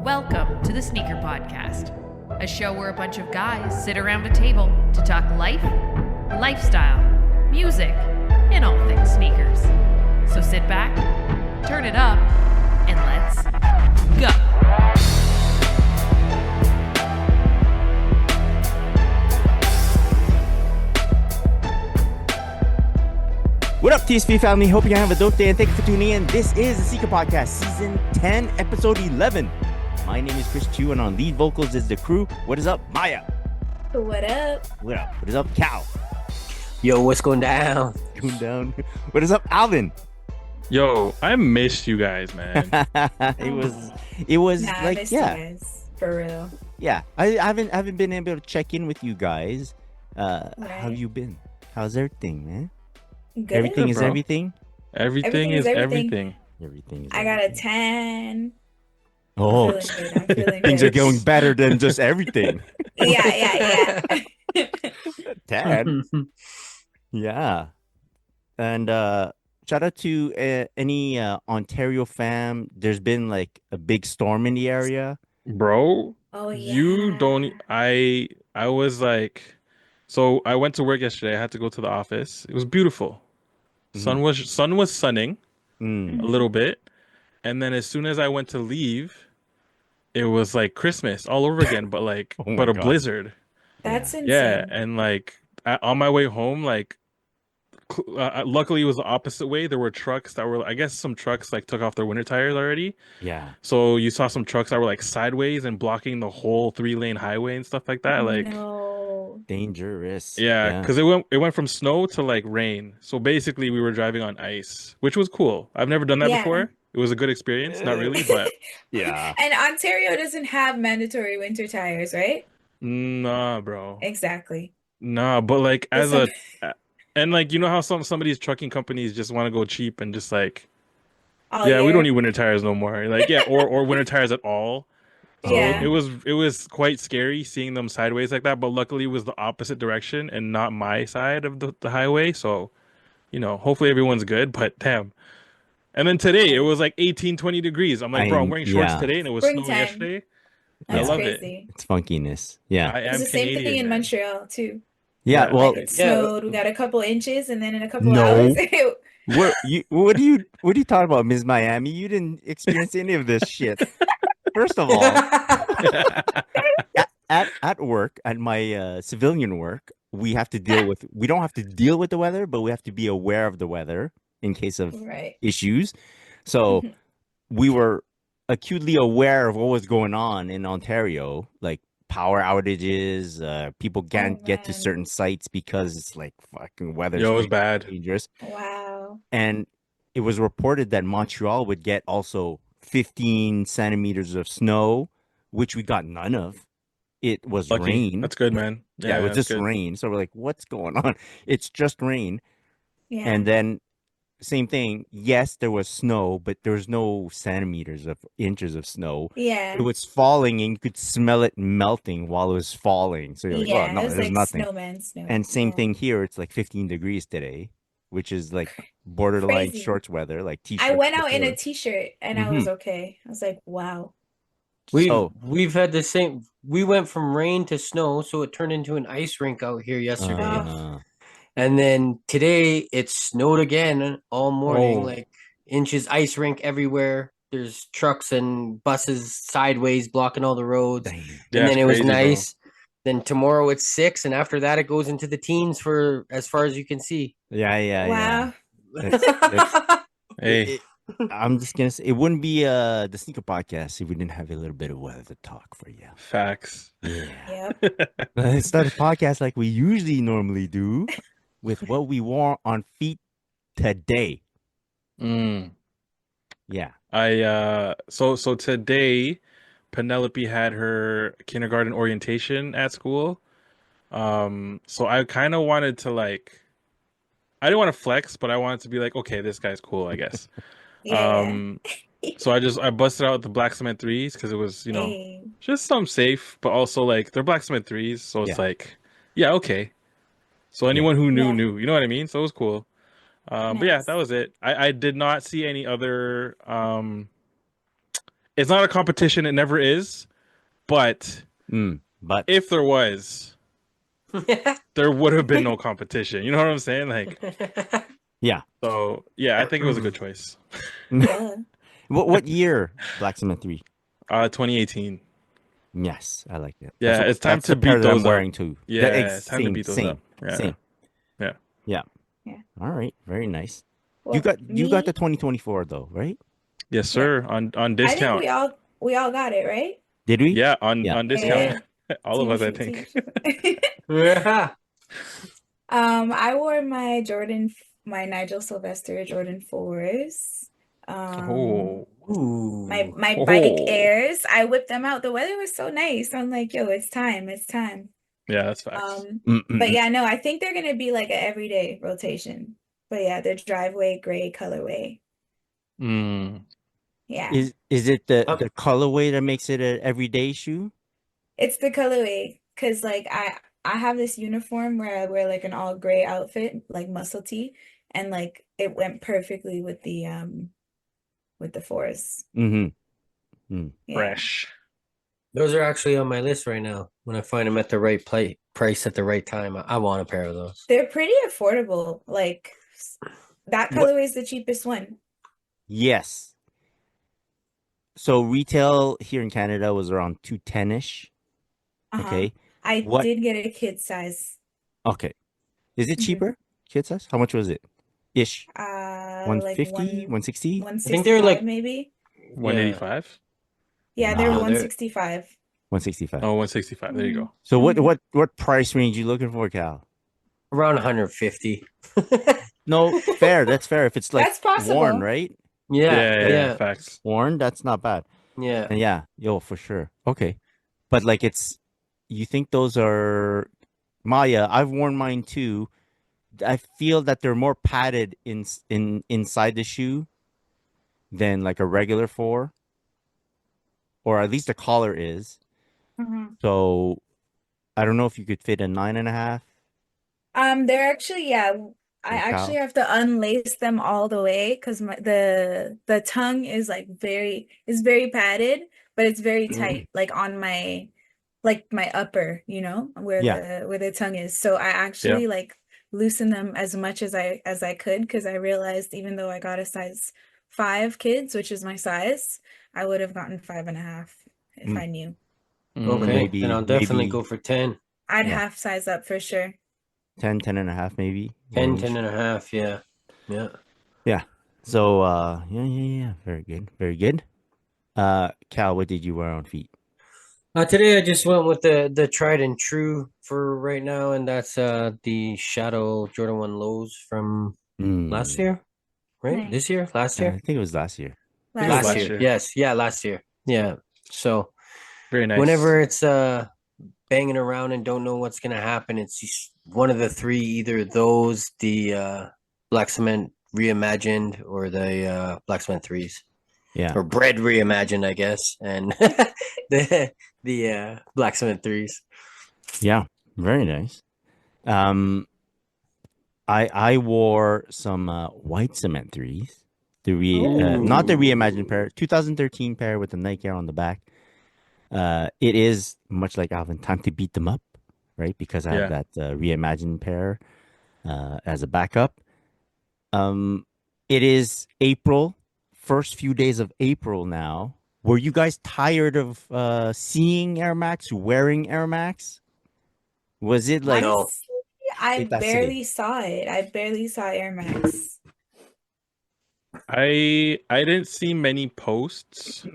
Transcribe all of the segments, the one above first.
Welcome to the Sneaker Podcast, a show where a bunch of guys sit around a table to talk life, lifestyle, music, and all things sneakers. So sit back, turn it up, and let's go. What up, TSP family? Hope you have a dope day and thank you for tuning in. This is the Sneaker Podcast, Season 10, Episode 11. My name is Chris Chu, and on lead vocals is the crew. What is up, Maya? What up? What up? What is up, Cal? Yo, what's going down? Going down. What is up, Alvin? Yo, I missed you guys, man. it was Nah, like, I missed yeah, you guys, for real. yeah. I haven't been able to check in with you guys. How Right. have you been? How's everything, man? Good. Everything is bro. everything. Everything is everything. Everything is. I got a everything. 10. Oh, I'm feeling good. I'm feeling things are good. going better than just everything. Yeah. 10. Yeah. And shout out to any Ontario fam. There's been like a big storm in the area. Bro, Oh, yeah. you don't I was like, so I went to work yesterday. I had to go to the office. It was beautiful. Sun was sunning Mm. a little bit. And then as soon as I went to leave, it was like Christmas all over again, but like Oh my but a God. blizzard. That's insane. Yeah, and like on my way home, like luckily it was the opposite way. There were trucks that were, I guess some trucks like took off their winter tires already. Yeah. So you saw some trucks that were like sideways and blocking the whole 3-lane highway and stuff like that. Like, No. Dangerous. yeah, because it went from snow to like rain. So basically we were driving on ice, which was cool. I've never done that Yeah. before. It was a good experience. Not really, but Yeah. And Ontario doesn't have mandatory winter tires, right? nah, bro. Exactly. Nah, but like as Some- and like you know how some of these trucking companies just want to go cheap and just like all yeah, we year. don't need winter tires no more. Like yeah, or winter tires at all. So Yeah. it was quite scary seeing them sideways like that, but luckily it was the opposite direction and not my side of the highway. So, you know, hopefully everyone's good, but damn. And then today it was like 18, 20 degrees. I'm like, bro, I'm wearing shorts yeah. today and it was Springtime. snowing yesterday. That's I love it. crazy. It's funkiness. Yeah. I It's am the same Canadian, thing in man. Montreal, too. Yeah. Yeah. Well, Like it snowed. We got a couple inches, and then in a couple No. hours, what are you talking about, Ms. Miami? You didn't experience any of this shit. First of all, at work, at my civilian work, we don't have to deal with the weather, but we have to be aware of the weather in case of right. issues. So we were acutely aware of what was going on in Ontario, like power outages, people can't get to man. certain sites because it's like fucking weather's Yo, it was crazy bad. dangerous. Wow. And it was reported that Montreal would get also 15 centimeters of snow, which we got none of. It was Lucky. rain. That's good, man. Yeah, it was that's just good. rain. So we're like, what's going on? It's just rain. Yeah. And then same thing. Yes, there was snow, but there was no inches of snow. yeah. It was falling and you could smell it melting while it was falling. So you're like, Yeah. oh, no, It was there's like nothing. snow. And same Yeah. thing here. It's like 15 degrees today, which is like borderline Crazy. shorts weather, like t-shirt. I went out in a t-shirt and I was Mhm. okay. I was like, wow. So- We've had the same. We went from rain to snow, so it turned into an ice rink out here yesterday. And then today it snowed again all morning, Oh. like inches ice rink everywhere. There's trucks and buses sideways blocking all the roads. Dang. Yeah, And then it's it was crazy, bro. nice. Then tomorrow it's 6, and after that it goes into the teens for as far as you can see. Yeah. Wow. Hey, I'm just gonna say it wouldn't be the sneaker podcast if we didn't have a little bit of weather talk for you. facts. Yeah. Yep. Let's start a podcast like we usually normally do with what we wore on feet today. Mm. Yeah. So today Penelope had her kindergarten orientation at school. So I kind of wanted to like I didn't want to flex, but I wanted to be like, okay, this guy's cool, I guess. Yeah. So I busted out the black cement threes because it was, you know, Hey. just some safe, but also like they're black cement threes, so it's Yeah. like, yeah, okay. So anyone who Yeah. knew, you know what I mean? So it was cool. But yeah, Nice. that was it. I did not see any other it's not a competition. It never is. But But if there was, there would have been no competition. You know what I'm saying? Like, yeah. so yeah, I think it was a good choice. Duh. What year Blacksmith 3? 2018. Yes, I like it. Yeah, it's time that's to the pair beat that I'm those up. wearing too. Yeah, it's time to beat those same, up. Yeah. same. Yeah. Yeah. Yeah. All right, very nice. Well, you got me, the 2024 though, right? Yes, yeah. sir. On I think discount. we all got it, right? Did we? Yeah, on Yeah. discount. Yeah. All of us, I Team think. Yeah. I wore my my Nigel Sylvester Jordan 4s. Oh. My Ooh. bike Oh. Airs. I whipped them out. The weather was so nice. I'm like, yo, it's time. It's time. Yeah, that's facts. But yeah, no, I think they're gonna be like an everyday rotation. But yeah, they're driveway gray colorway. Mm. Yeah. Is it the colorway that makes it an everyday shoe? It's the colorway, because like I have this uniform where I wear like an all gray outfit, like muscle tee, and like it went perfectly with the fours. Mm-hmm. Yeah. Fresh. Those are actually on my list right now. When I find them at the right price at the right time, I want a pair of those. They're pretty affordable. Like that What? colorway is the cheapest one. Yes. So retail here in Canada was around 210-ish. Uh-huh. Okay. I What? did get a kid size. Okay. Is it Mhm. cheaper? Kid size? How much was it? Ish. Like 150, 160? I think they're 165 like maybe. 185? Yeah, they're Nah. 165. 165. Oh, 165. There you go. So Mhm. what price range you looking for, Cal? around 150. No, fair. That's fair. If it's like That's possible. worn, right? Yeah. Facts. Worn, that's not bad. Yeah. And yeah, yo, for sure. Okay. But like you think those are Maya, I've worn mine too. I feel that they're more padded inside the shoe than like a regular four, or at least the collar is. Mhm. So I don't know if you could fit a 9.5. They're actually, yeah, I Your actually cow. have to unlace them all the way because the tongue is like is very padded, but it's very tight, like on my upper, Yeah. where the tongue is. So I actually like loosen them as much as I could, because I realized even though I got a size 5 kids, which is my size, I would have gotten 5.5 if Mm. I knew. Okay. Then I'll definitely maybe go for 10. I'd Yeah. half size up for sure. 10.5 maybe 10, range. 10 and a half. Yeah. Yeah. Yeah. So yeah. Very good. Very good. Cal, what did you wear on feet? Today I just went with the tried and true for right now, and that's the Shadow Jordan 1 lows from last year, right? Nice. This year? Last year? I think it was last year. I think it was Last last year. year. Yes. Yeah, last year. Yeah. So Very nice. whenever it's banging around and don't know what's gonna happen, it's just one of the three, either those, the Black Cement Reimagined, or the Black Cement threes. Yeah. Or Bread Reimagined, I guess, and the Black Cement threes. Yeah. Very nice. I wore some white cement threes. Not the reimagined pair, 2013 pair with the Nike Air on the back. It is much like Alvin, time to beat them up, right? Because I have that reimagined pair as a backup. It is April, first few days of April now. Were you guys tired of seeing Air Max, wearing Air Max? Was it like No. Honestly, I barely saw it. I barely saw Air Max. I didn't see many posts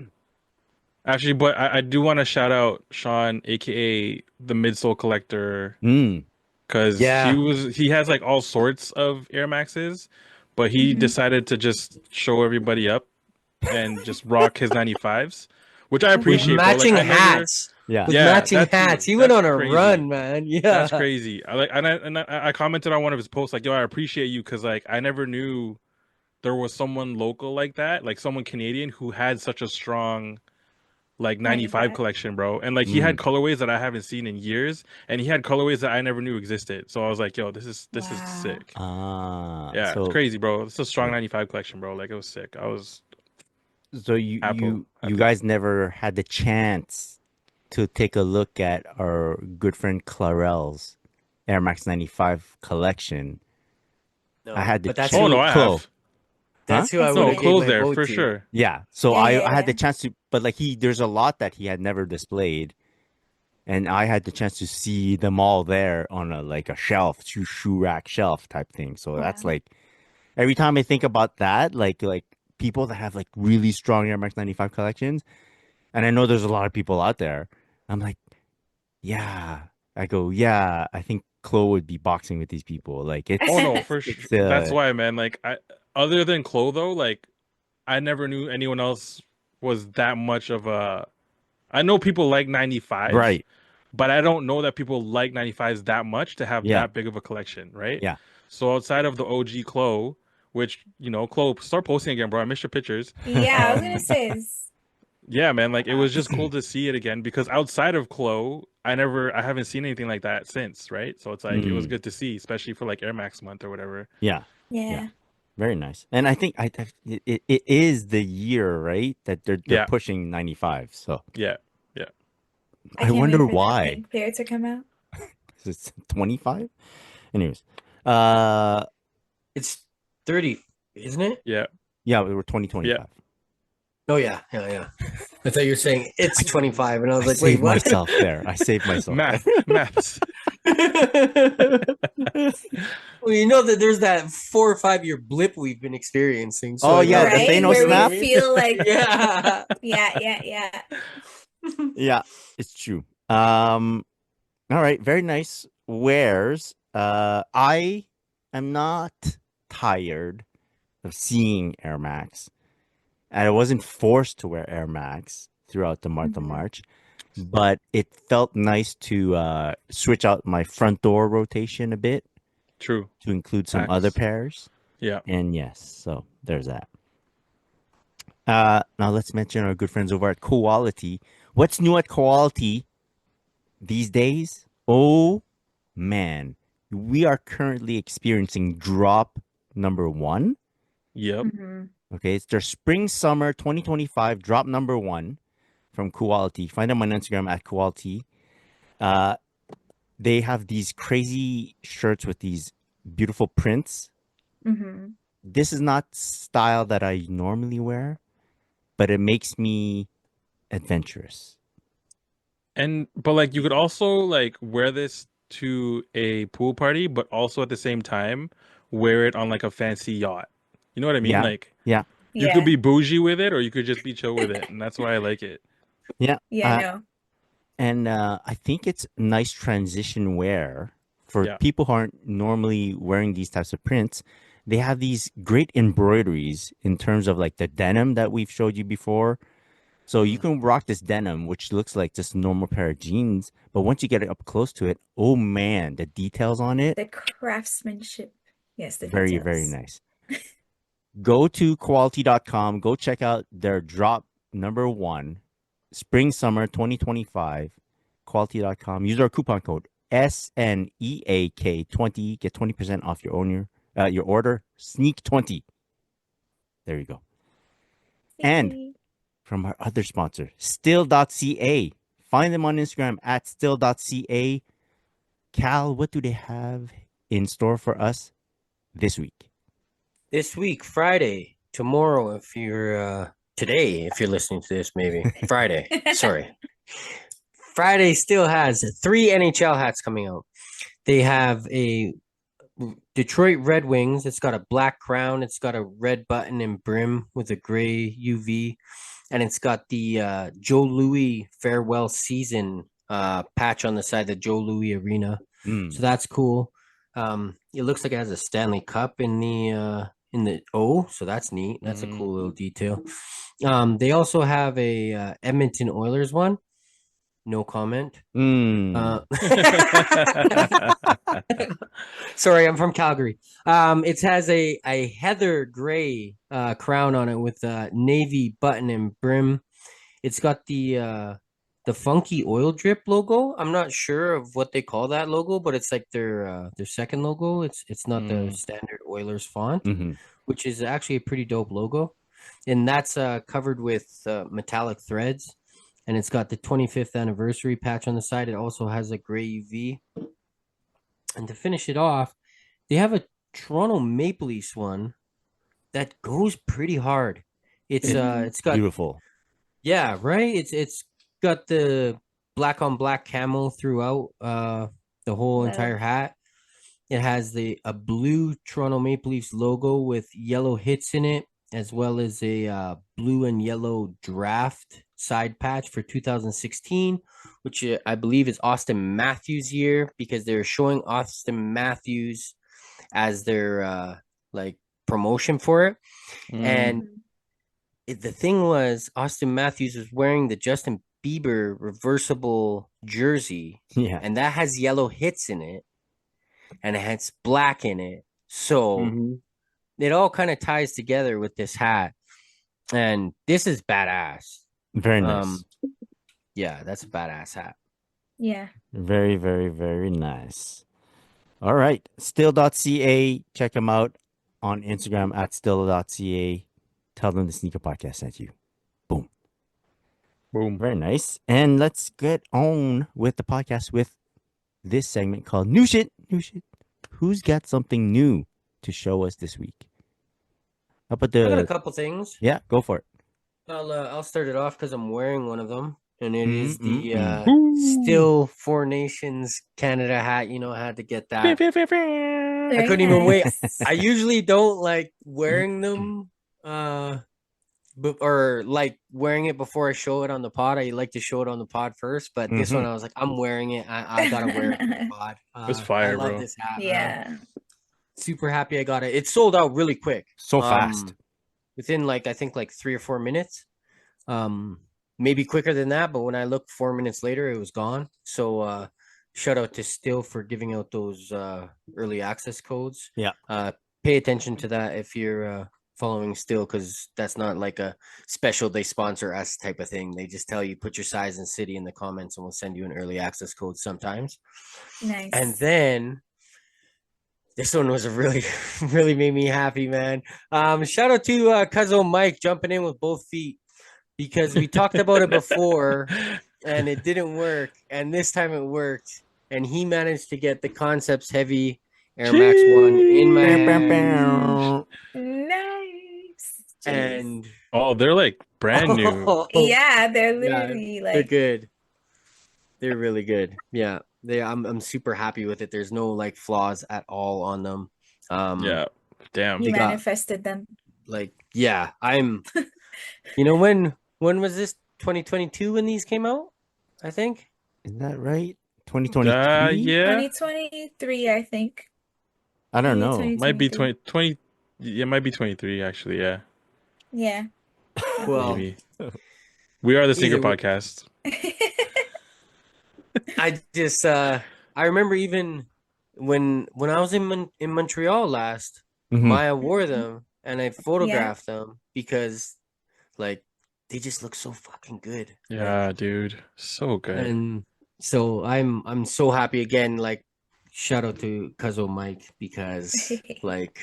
actually, but I do want to shout out Sean, aka the midsole collector, because he has like all sorts of Air Maxes, but he decided to just show everybody up and just rock his 95s, which I appreciate, with bro. matching Like, hats. Yeah. With Yeah, matching that too. hats. He went That's on a crazy. run, man. Yeah. That's crazy. I commented on one of his posts like, yo, I appreciate you, because like I never knew there was someone local like that, like someone Canadian who had such a strong like 95 collection, bro. And like he had colorways that I haven't seen in years, and he had colorways that I never knew existed. So I was like, yo, this is sick. Yeah, so it's crazy, bro. It's a strong 95 collection, bro. Like, it was sick. I was So you Happy. guys never had the chance to take a look at our good friend Clarel's Air Max 95 collection. I No, had the but that's Oh no, who I Chloe, have. huh? I Is would No, have it? gave clothes my there vote for to. sure. Yeah. So Yeah, yeah, I had yeah. the chance to, but like there's a lot that he had never displayed, and I had the chance to see them all there on a like a shelf, shoe rack shelf type thing. So that's Wow. like every time I think about that, like people that have like really strong Air Max 95 collections, and I know there's a lot of people out there. I'm like, yeah. I go, yeah. I think Chloe would be boxing with these people. Like Oh it's no, for sure. it's That's why, man. Like I, other than Chloe though, like I never knew anyone else was that much of a. I know people like 95s, right. but I don't know that people like 95s that much to have Yeah. that big of a collection, right? Yeah. So outside of the OG Chloe, which Chloe, start posting again, bro. I missed your pictures. Yeah, I was gonna Um, say yeah, man, like it uh, was just cool to see it again because outside of Chloe, I haven't seen anything like that since, right? So it's like it was Mm, good to see, especially for like Air Max month or whatever. yeah. Yeah. yeah. Very nice. And I think it is the year, right? That they're Yeah, pushing 95. So yeah, yeah. I I can't wait wonder for that why. pink pair to come out. It's 25? Anyways. Uh It's 30, isn't it? Yeah, yeah, we were yeah. 2025. Oh yeah, yeah, yeah. I thought you were saying it's 25, and I was I like, wait, saved what? myself there. I saved myself there. Maths. Well, you know that there's that 4 or 5 year blip we've been experiencing, so Oh I yeah, got the Right? Thanos Where you know what we I snap. mean? feel like, Yeah. yeah, yeah, yeah. Yeah, it's true. All right, very nice wares. I am not tired of seeing Air Max. And I wasn't forced to wear Air Max throughout the month of Mhm. March, but it felt nice to switch out my front door rotation a bit True. to include some other Facts. pairs. Yeah. And yes, so there's that. Now let's mention our good friends over at Quality. What's new at Quality these days? Oh man, we are currently experiencing drop number one. Yep. Mhm. Okay, it's their spring summer 2025 drop number one from Quality. Find them on Instagram at Quality. Uh, they have these crazy shirts with these beautiful prints. Mhm. This is not style that I normally wear, but it makes me adventurous. But like you could also like wear this to a pool party, but also at the same time wear it on like a fancy yacht. You know what I mean? Yeah, Like yeah, you could Yeah. be bougie with it or you could just be chill with it, and that's why I like it. yeah. Yeah, no. And I think it's nice transition wear for Yeah. people who aren't normally wearing these types of prints. They have these great embroideries in terms of like the denim that we've showed you before. So you can rock this denim, which looks like just a normal pair of jeans, but once you get it up close to it, oh man, the details on it, The craftsmanship. Yes, the very, very details. nice. Go to quality.com, go check out their drop number one, spring summer 2025, quality.com. Use our coupon code SNEAK20, get 20% off your order, sneak 20. There you go. And Yay. from our other sponsor, still.ca. Find them on Instagram at still.ca. Cal, what do they have in store for us this week? This week, Friday, tomorrow, if you're today, if you're listening to this, maybe Friday. Sorry. Friday still has 3 NHL hats coming out. They have a Detroit Red Wings. It's got a black crown. It's got a red button and brim with a gray UV, and it's got the Joe Louis farewell season patch on the side, the Joe Louis Arena. Mm. So that's cool. It looks like it has a Stanley Cup in the O, so that's neat. That's a cool little detail. They also have a Edmonton Oilers one. No comment. Mm. Sorry, I'm from Calgary. It has a heather gray crown on it with a navy button and brim. It's got the funky oil drip logo. I'm not sure of what they call that logo, but it's like their second logo. It's not the standard Oilers font, Mhm. which is actually a pretty dope logo. and that's covered with metallic threads, and it's got the 25th anniversary patch on the side. It also has a gray UV, and to finish it off, they have a Toronto Maple Leafs one that goes pretty hard. It's got Beautiful. yeah, right. It's got the black on black camo throughout the whole entire Love. hat. It has a blue Toronto Maple Leafs logo with yellow hits in it, as well as a blue and yellow draft side patch for 2016, which I believe is Austin Matthews' year because they're showing Austin Matthews as their like promotion for it. And the thing was, Austin Matthews was wearing the Justin Bieber reversible jersey, Yeah. and that has yellow hits in it, and it has black in it. So Mhm. it all kind of ties together with this hat, and this is badass. Very nice. Yeah, that's a badass hat. Yeah. Very, very, very nice. All right. Still.ca. Check them out on Instagram at still.ca. Tell them the Sneaker Podcast sent you. Boom. Boom. Very nice. And let's get on with the podcast with this segment called New Shit. New Shit. Who's got something new to show us this week? How about I got a the... couple things. Yeah, go for it. I'll start it off because I'm wearing one of them, and it is the Woo. Still Four Nations Canada hat. You know, I had to get that. I Very couldn't even wait. nice. I usually don't like wearing them, or like wearing it before I show it on the pod. I like to show it on the pod first, but this one I was like, I'm wearing it. I gotta wear it on the pod. That's I fire, love bro. this hat. Man. Yeah. Super happy I got it. It sold out really quick. So fast. Within like I think like 3 or 4 minutes. Maybe quicker than that, but when I looked 4 minutes later, it was gone. So shout out to Still for giving out those early access codes. Yeah. Pay attention to that if you're following Still, because that's not like a special they sponsor us type of thing. They just tell you put your size and city in the comments and we'll send you an early access code sometimes. Nice. And then this one was really, really made me happy, man. Shout out to Cuzzo Mike jumping in with both feet because we talked about it before and it didn't work. And this time it worked. And he managed to get the Concepts Heavy Air Max 1 in my hand. Nice. Jeez. And Oh, they're like brand new. Yeah, they're literally they're like good. They're really good. Yeah. I'm super happy with it. There's no like flaws at all on them. Yeah. Damn. you they got- manifested them. Like, yeah, I'm when was this? 2022 when these came out? I think. Isn't that right? 2023? Yeah. 2023, I think. I don't know. 2023. Might be 20. It might be 23, actually. Yeah. Yeah. Well, Maybe. We are the Sneaker Either way- Podcast. I just I remember even when I was in Montreal last, Mhm. Maya wore them and I photographed them because like they just look so fucking good. Yeah, dude. So good. And so I'm so happy again. Like shout out to Cuzzo Mike because like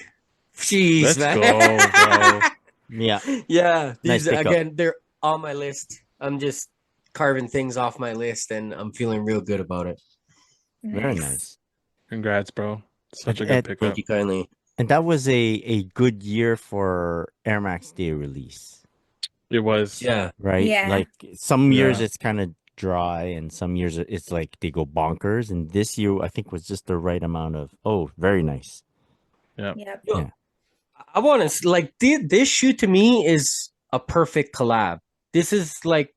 jeez, Let's man. go, bro. Yeah. Yeah, Nice these pickup. again, they're on my list. I'm just carving things off my list and I'm feeling real good about it. Very nice. Congrats, bro. Such a And- good and- pickup. Thank you kindly. And that was a good year for Air Max Day release, It was. Yeah. right? Yeah. Like some years Yeah. it's kind of dry and some years it's like they go bonkers. And this year I think was just the right amount of, very nice. Yep. Yeah. I want to like this shoe to me is a perfect collab. This is like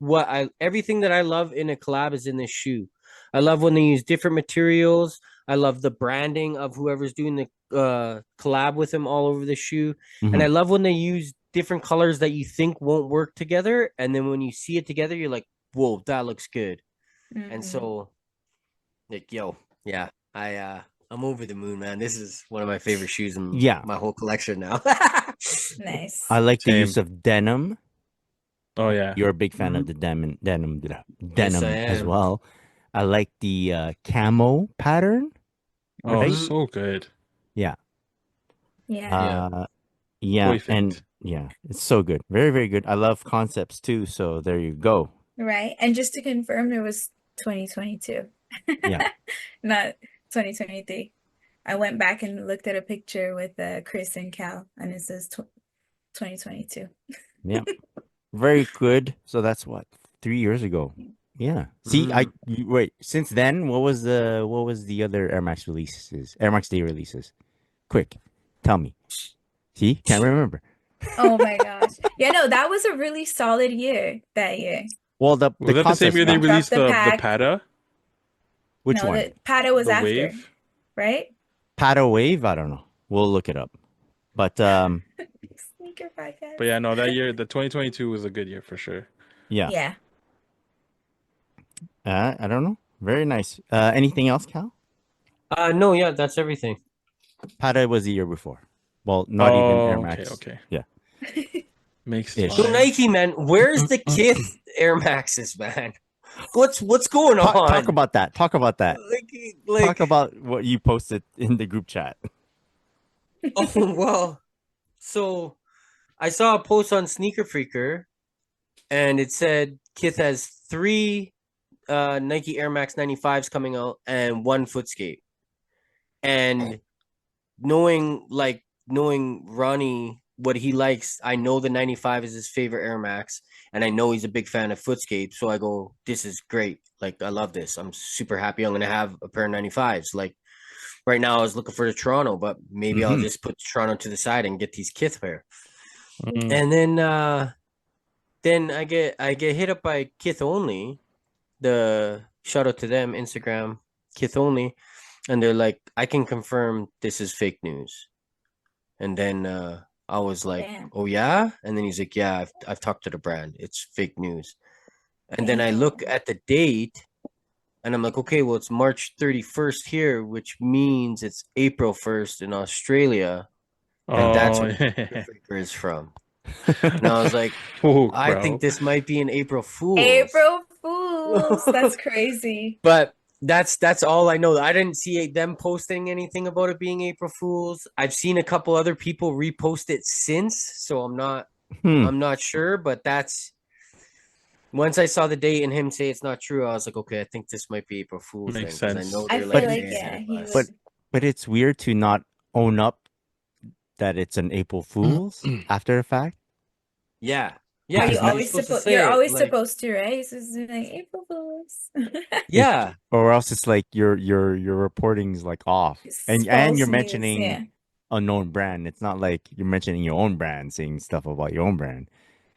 everything that I love in a collab is in this shoe. I love when they use different materials. I love the branding of whoever's doing the collab with them all over the shoe. And I love when they use different colors that you think won't work together. And then when you see it together, you're like, whoa, that looks good. And Mhm. so like, yo, yeah, I'm over the moon, man. This is one of my favorite shoes in Yeah. my whole collection now. Nice. I like the Same. use of denim. Oh, yeah. You're a big fan of the denim Yes, I as am. well. I like the camo pattern. Oh, Right? so good. Yeah. Yeah, and Perfect. Yeah, it's so good. Very, very good. I love concepts too. So there you go. Right. And just to confirm, it was 2022, Yeah. not 2023. I went back and looked at a picture with Chris and Cal, and it says 2022. Yeah. Very good. So that's what, 3 years ago. Yeah. See, wait. Since then, what was the other Air Max releases? Air Max Day releases. Quick, tell me. See, can't remember. Oh my gosh. Yeah, no, that was a really solid year that year. Well, the Was that the same concepts year they They not. dropped released the the pack. Pata, Which No, one? the Pata was the after, Wave? right? Paddle Wave? I don't know. We'll look it up. But Sneaker podcast. But yeah, no, that year, the 2022 was a good year for sure. yeah. Yeah. I don't know. Very nice. Anything else, Cal? No, yeah, that's everything. Pada was the year before. Well, not even Air Oh, Max. okay. Yeah. Makes Ish. So fine. Nike, man, where's the Kith Air Maxes, man? What's going on? Talk about that. Talk about that. Like, Talk about what you posted in the group chat. oh well. So I saw a post on Sneaker Freaker, and it said Kith has 3 Nike Air Max 95s coming out and 1 Footscape. And knowing Ronnie what he likes, I know the 95 is his favorite Air Max, and I know he's a big fan of Footscape. So I go, this is great. Like, I love this. I'm super happy I'm gonna have a pair of 95s. Like, right now I was looking for the Toronto, but maybe I'll just put Toronto to the side and get these Kith pair. And then I get hit up by Kith Only. The shout out to them, Instagram, Kith Only, and they're like, I can confirm this is fake news. And then I was like, Damn. oh yeah? And then he's like, yeah, I've talked to the brand. It's fake news. And then I look Damn. at the date and I'm like, okay, well, it's March 31st here, which means it's April 1st in Australia. And that's Oh, where the Freaker is from. And I was like, oh, I think this might be an April Fool's. April Fools. That's crazy. But that's all I know. I didn't see them posting anything about it being April Fools. I've seen a couple other people repost it since, so I'm not sure, but that's once I saw the date and him say it's not true, I was like, okay, I think this might be April Fool's Makes then, 'cause sense. I know I they're feel like like, way yeah, ahead of he us. was. But it's weird to not own up that it's an April Fool's after the fact. Yeah. Are Yeah, you Because always supposed to supposed? say You're it, always like, supposed to, right? It's just like April Fools. yeah. Or else it's like your reporting's like off, It's and false you're news, mentioning yeah. a known brand. It's not like you're mentioning your own brand, saying stuff about your own brand.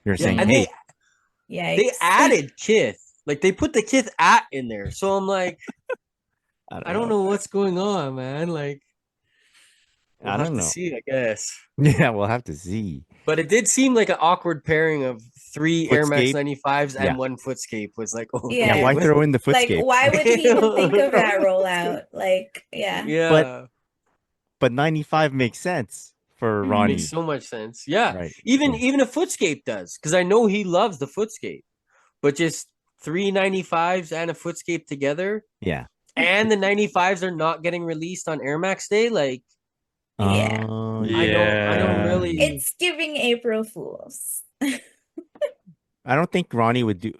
You're Yeah, saying, and hey, Yikes. they added Kith. Like, they put the Kith at in there. So I'm like, I don't know what's going on, man. Like, we'll I have don't to know. see, I guess. Yeah, we'll have to see. But it did seem like an awkward pairing of 3 Air Max Footscape? 95s Yeah. and 1 Footscape. Was like, oh, Yeah. Yeah, why okay. throw in the Like, Footscape? why would he even think of that rollout? Like, yeah. Yeah, But 95 makes sense for Mhm. Ronnie, makes so much sense. Yeah, right? even Yeah. a Footscape does, because I know he loves the Footscape. But just 3 95s and a Footscape together, Yeah. and the 95s are not getting released on Air Max Day. Like, Yeah. Oh, I don't really. It's giving April Fools. I don't think Ronnie would do.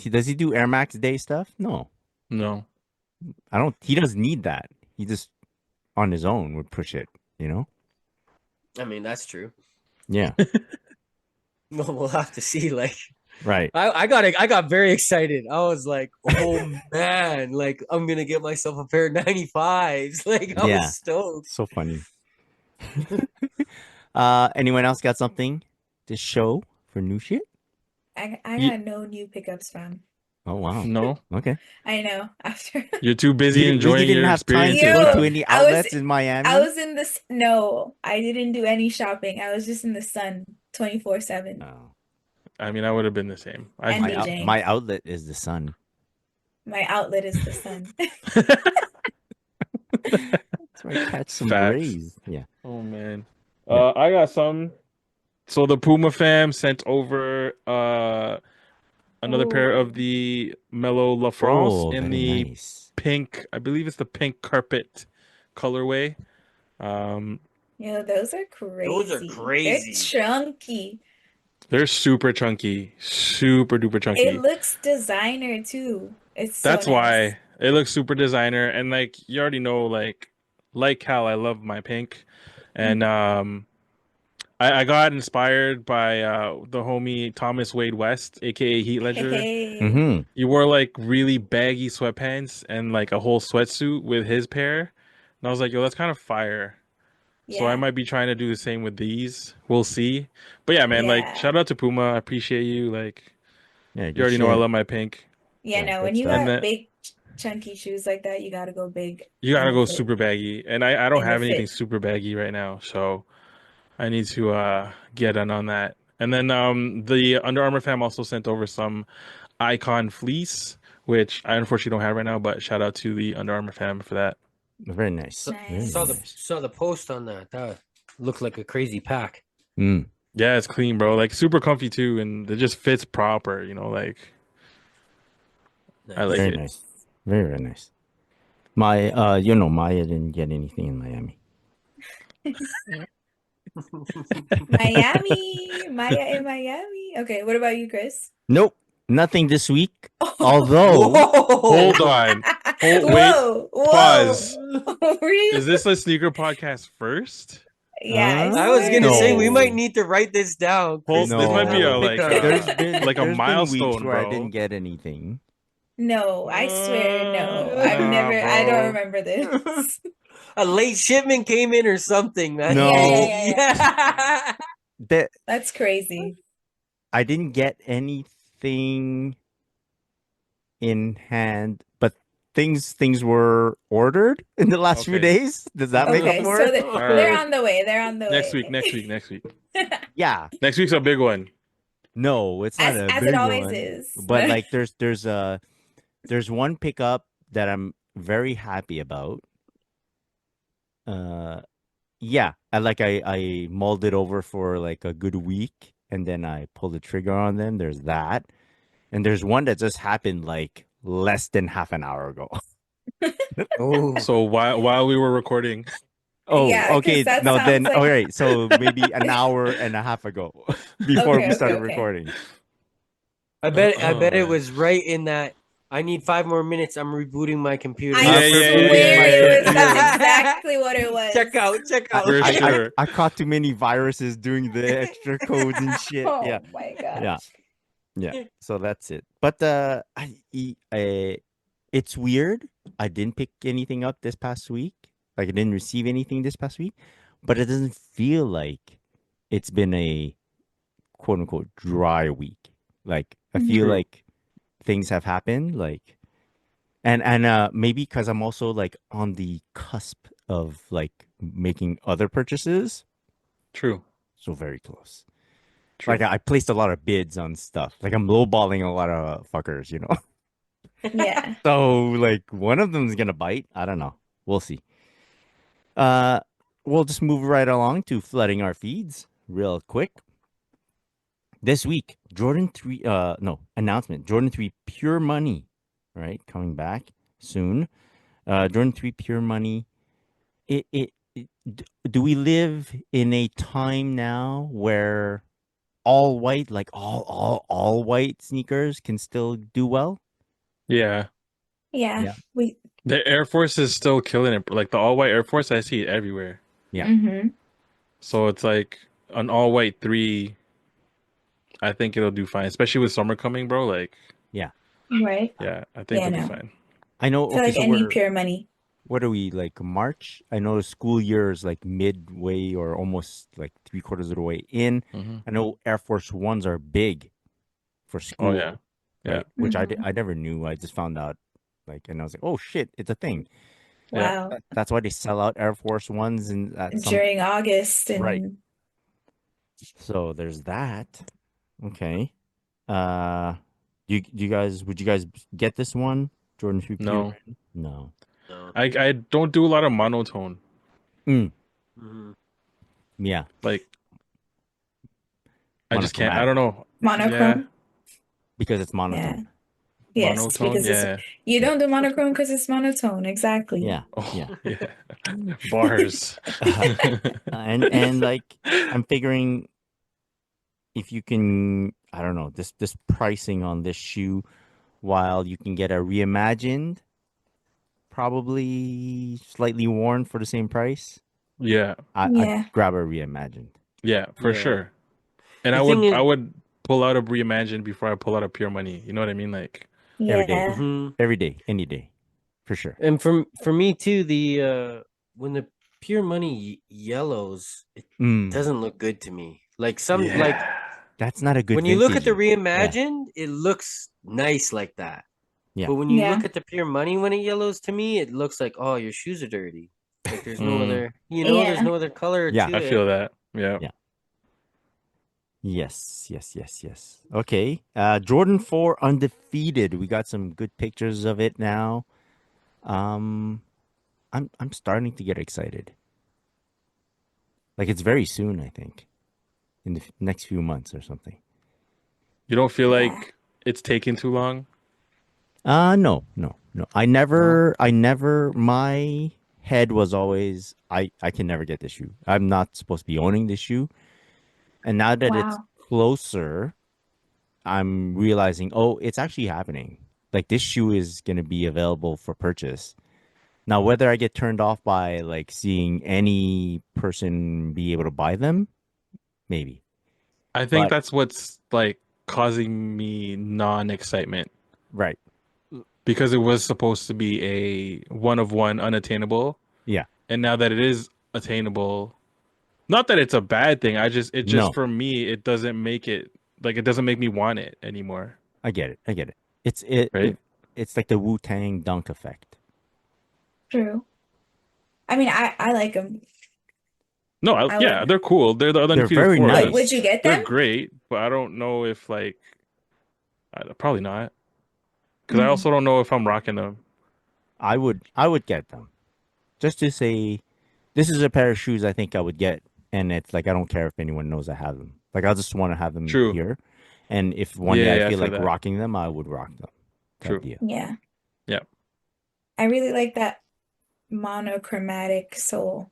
Does he do Air Max Day stuff? No, No. I don't. He doesn't need that. He just on his own would push it. You know? I mean, that's true. Yeah. Well, we'll have to see. Like, Right. I got very excited. I was like, oh man, like I'm gonna get myself a pair of 95s. Like, I Yeah. was stoked. So funny. Anyone else got something to show for new shit? I Ye- got no new pickups from. Oh wow. No. Okay. I know. After You're too busy You enjoying didn't your have time experience. to Yo, go in to the- any I was- outlets in Miami. I was in this. No, I didn't do any shopping. I was just in the sun 24/7. Oh. I mean, I would have been the same. And My, DJing. my outlet is the sun. My outlet is the sun. That's where I catch some Facts. rays. Yeah. Oh man. Yeah. I got some. So the Puma fam sent over another pair Ooh. of the Mellow La France Oh, in very the nice. pink, I believe it's the pink carpet colorway. Yo, those are Those are crazy. They're crazy. chunky. They're super chunky, super duper It chunky. looks designer too. It's so That's nice. why it looks super designer, and like you already know, like Cal, I love my pink, and I got inspired by the homie Thomas Wade West, aka Heat Ledger. Hey. Mm-hmm. He wore like really baggy sweatpants and like a whole sweatsuit with his pair, and I was like, yo, that's kind of fire. So I Yeah. might be trying to do the same with these. We'll see. But yeah, man, like Yeah. shout out to Puma. I appreciate you. Like Yeah, you good already know I shit. love my pink. Yeah, Yeah, no, good when you stuff. And got then big chunky shoes like that, you gotta go big you in gotta the go fit. super baggy. And I don't In the have anything fit. super baggy right now, so I need to get in on that. And then the Under Armour fam also sent over some Icon fleece, which I unfortunately don't have right now, but shout out to the Under Armour fam for that. Very nice. Very, Saw very the Nice. nice. saw the post on that. That looked like a crazy pack. Mm. Yeah, it's clean, bro. Like super comfy too, and it just fits proper, like I Nice. like Very it. nice. Very, very nice. My Maya didn't get anything in Miami. Miami. Maya in Miami. Okay, what about you, Chris? Nope. Nothing this week. Although Hold Whoa! on. Hold wait. Whoa, whoa. Pause. Really? Is this a sneaker podcast first? Yeah, I I was swear gonna it say we is. might no. need to write this down. Chris This might doesn't be have No. a a pick like right There's now. been like a there's been weeks milestone, where I bro. didn't get anything. No, I swear no. Nah, I don't bro. remember this. A late shipment came in or something, man. No. Yeah. That That's crazy. I didn't get anything in hand, but things were ordered in the last few Okay. days. Does that make up Okay, for so it? they're right. on the way. They're on the Next way. week, next week, next week. Yeah. Next week's a big one. No, it's not a As it big always one. is. But like there's one pickup that I'm very happy about. Uh yeah, I mulled it over for like a good week and then I pulled the trigger on them. There's that. And there's one that just happened like less than half an hour ago. Oh. So while we were recording, Oh, Yeah, because okay. that No, sounds then all like right. So maybe an hour and a half ago before we okay, started okay. recording. I bet oh, it man. was right in that I need 5 more minutes. I'm rebooting my computer. I Yeah, yeah, yeah, swear yeah, it yeah, was. yeah, That's yeah. exactly what it was. Check out. For sure. I caught too many viruses doing the extra codes and shit. Yeah. Oh my Yeah. gosh. Yeah. So that's it. But it's weird. I didn't pick anything up this past week. Like I didn't receive anything this past week, but it doesn't feel like it's been a quote unquote dry week. Like I feel True. like things have happened. Like and maybe because I'm also like on the cusp of like making other purchases. True. So very close. True. Like I placed a lot of bids on stuff. Like I'm lowballing a lot of fuckers, you know. Yeah. So like one of them's gonna bite. I don't know. We'll see. Uh, we'll just move right along to flooding our feeds real quick. This week, Jordan 3 no, announcement. Jordan 3 Pure Money, right? Coming back soon. Jordan 3 Pure Money. Do we live in a time now where all white, like all white sneakers can still do well? Yeah. Yeah. Yeah. We The Air Force is still killing it. Like the all white Air Force, I see it everywhere. Yeah. mm-hmm. So it's like an all white 3. I think it'll do fine, especially with summer coming, bro. Like, Right. yeah, I think Yeah, it'll be no. fine. I know. I feel Okay, like so any pure money. what are we like March? I know the school year is like midway or almost like 3/4 of the way in. Mm-hmm. I know Air Force Ones are big for school. Oh yeah, yeah, right? Which Mhm. I never knew. I just found out like, and I was like, oh shit, it's a thing. yeah. Wow. That's why they sell out Air Force Ones and at some During August right. and So there's that. Okay. You guys would you guys get this one? Jordan 3 No. Pure? No. No. I don't do a lot of monotone. Mm, Mhm. yeah. Like, I just can't. I Monochromatic. don't know. monochrome. Because it's monotone. Yeah. Yes, Monotone, because it's yeah. you don't do monochrome because it's monotone. Exactly. Yeah. Oh, Yeah. yeah. Bars. And like I'm figuring if you can, I don't know, this pricing on this shoe, while you can get a reimagined, probably slightly worn for the same price, Yeah, I'd Yeah. grab a reimagined. yeah, for Yeah. sure. And The I thing would is, I would pull out a Reimagine before I pull out a Pure Money. You know what I mean? Like, Every day. Yeah. mhm. Every day, any day, for sure. And for me too, the when the pure money yellows, it Mm, doesn't look good to me. Like yeah. that's not a good when you look at the vintage. Yeah, reimagined, it looks nice like that. yeah. But when you Yeah. look at the pure money when it yellows, to me, it looks like, oh, your shoes are dirty. Like there's no Mm, other, there's Yeah. no other color yeah, to I it. feel that. Yeah. yeah. Yes, yes, yes, yes. Okay. Jordan 4 undefeated. We got some good pictures of it now. Um, I'm starting to get excited. Like it's very soon, I think, in the next few months or something. You don't feel Yeah. like it's taking too long? No, no, no. My head was always, I can never get this shoe. I'm not supposed to be owning this shoe. And now that it's Wow. closer, I'm realizing, oh, it's actually happening. Like this shoe is going to be available for purchase. Now, whether I get turned off by like seeing any person be able to buy them, maybe. I think But that's what's like causing me non-excitement right. because it was supposed to be a one of one unattainable, Yeah. and now that it is attainable, not that it's a bad thing. It just No, for me, it doesn't make it like it doesn't make me want it anymore, I get it. I get it. It right? it's like the Wu-Tang dunk effect. True. I mean, I like them. No, I yeah, would. they're cool. They're the They're undefeated very four. Would you nice. get They're them? great, but I don't know if like probably not because I Mm. also don't know if I'm rocking them. I would get them. Just to say this is a pair of shoes I think I would get, and it's like I don't care if anyone knows I have them. Like I just want to have them True. here. And if one day I Yeah, I feel feel like that. rocking them, I would rock them. Type True. deal. Yeah. Yeah. I really like that monochromatic sole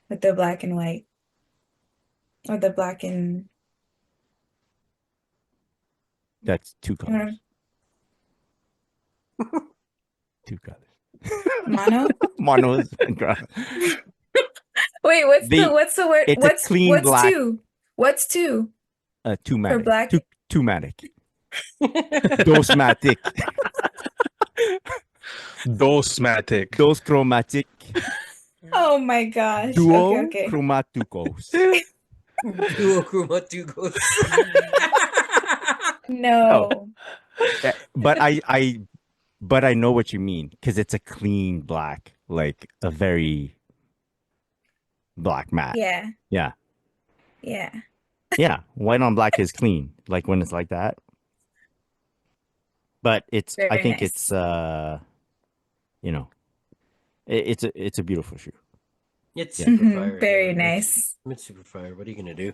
with the black and white or the black and That's two you know, colors. Two colors. mono. Monos. Wait, what's the word? It's a clean What's black two? What's two for two-matic. black? Two-matic. Dosmatic. Dosmatic. Doschromatic. Oh my gosh. Okay, okay. Duochromaticus. Duochromaticus. No. But I know what you mean because it's a clean black, like a very black matte. Yeah. Yeah. Yeah. Yeah. White on black is clean, like when it's like that. But I Very think nice. it's you know, it's a beautiful shoe. It's Yeah. super Mhm, fire. very yeah. nice. It's super fire. What are you gonna do?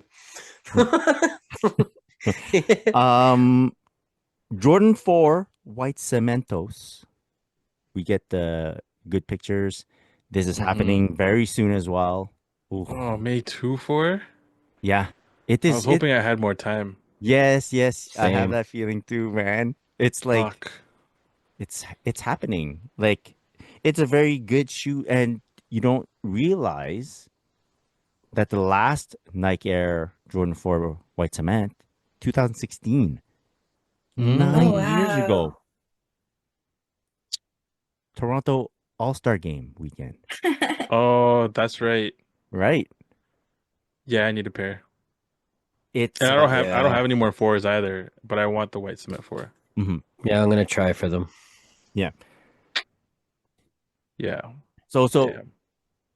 Jordan 4 white cementos. We get the good pictures. This is Mhm. happening very soon as well. Ooh. Oh, May 2 for? Yeah. It I is was hoping I had more time. yes, I have Same. that feeling too, man. It's like Fuck. it's happening. Like it's a very good shoe and you don't realize that the last Nike Air Jordan 4 white cement 2016 Oh 9 years ago. wow. Toronto All-Star game weekend. Oh, that's right. Right. Yeah, I need a pair. It's And I don't Yeah. have any more fours either, but I want the white cement four. Yeah, I'm gonna try for them. yeah. Yeah. So Damn.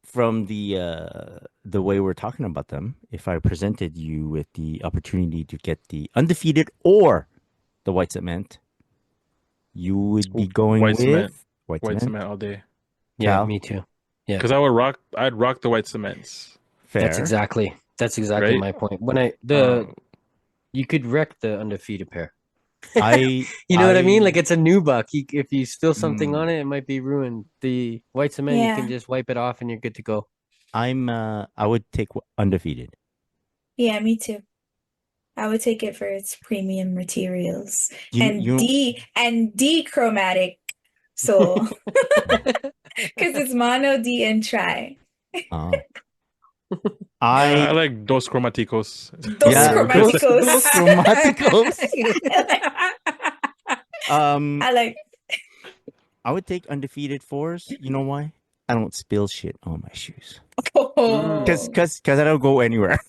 from the way we're talking about them, if I presented you with the opportunity to get the undefeated or the white cement, you would be going White with cement. white White cement. cement all day. Yeah, Cal? me too. Yeah, Because I'd rock the white cements. Fair. that's exactly Right? my point. When you could wreck the undefeated pair. I You know what I mean? I Like it's a nubuck. If you spill something mm, on it, it might be ruined. The white cement, you can Yeah. just wipe it off and you're good to go. I would take undefeated. Yeah, me too. I would take it for its premium materials and You D chromatic soul because it's mono, D, and tri. oh I I like dos chromaticos. Dos yeah chromáticos. those chromaticos. I like. I would take undefeated fours. You know why? I don't spill shit on my shoes. Oh. Cause I don't go anywhere.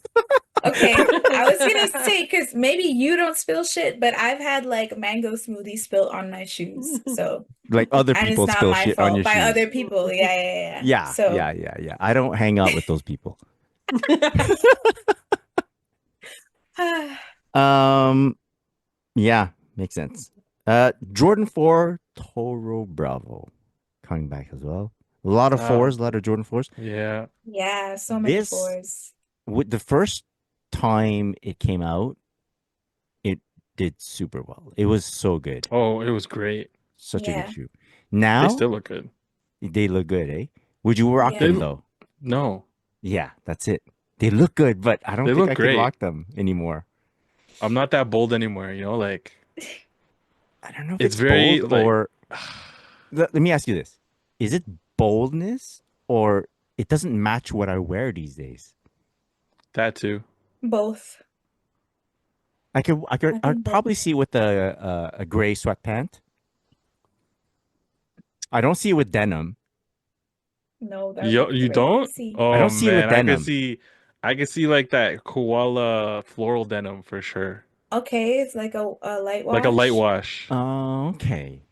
Okay. I was gonna say because maybe you don't spill shit, but I've had like mango smoothie spilt on my shoes. So, Like other and it's people not spill my shit on fault your by other shoes. people. Yeah, yeah, yeah. Yeah, So, yeah. I don't hang out with those people. Um, yeah, makes sense. Jordan 4, Toro Bravo coming back as well. A lot of fours, a lot of Jordan 4s. Yeah. yeah, so many This fours. with the first time it came out, it did super well. It was so good. Oh, it was great. Such a good Yeah. shoe. They Now still look good. they look good, eh? Would you rock Yeah. them They- though? No, Yeah, that's it. They look good, but I don't They think look I great. could rock them anymore. I'm not that bold anymore. You know, like I don't know if it's it's very bold like or let me ask you this. Is it boldness or it doesn't match what I wear these days? that too. Both. I I'd think both. probably see it with a gray sweatpant. I don't see it with denim. No, that You would be you don't? crazy. Oh I don't see it with man, denim. I could see like that koala floral denim for sure. Okay, it's like a light Like a light wash. wash. Oh, okay.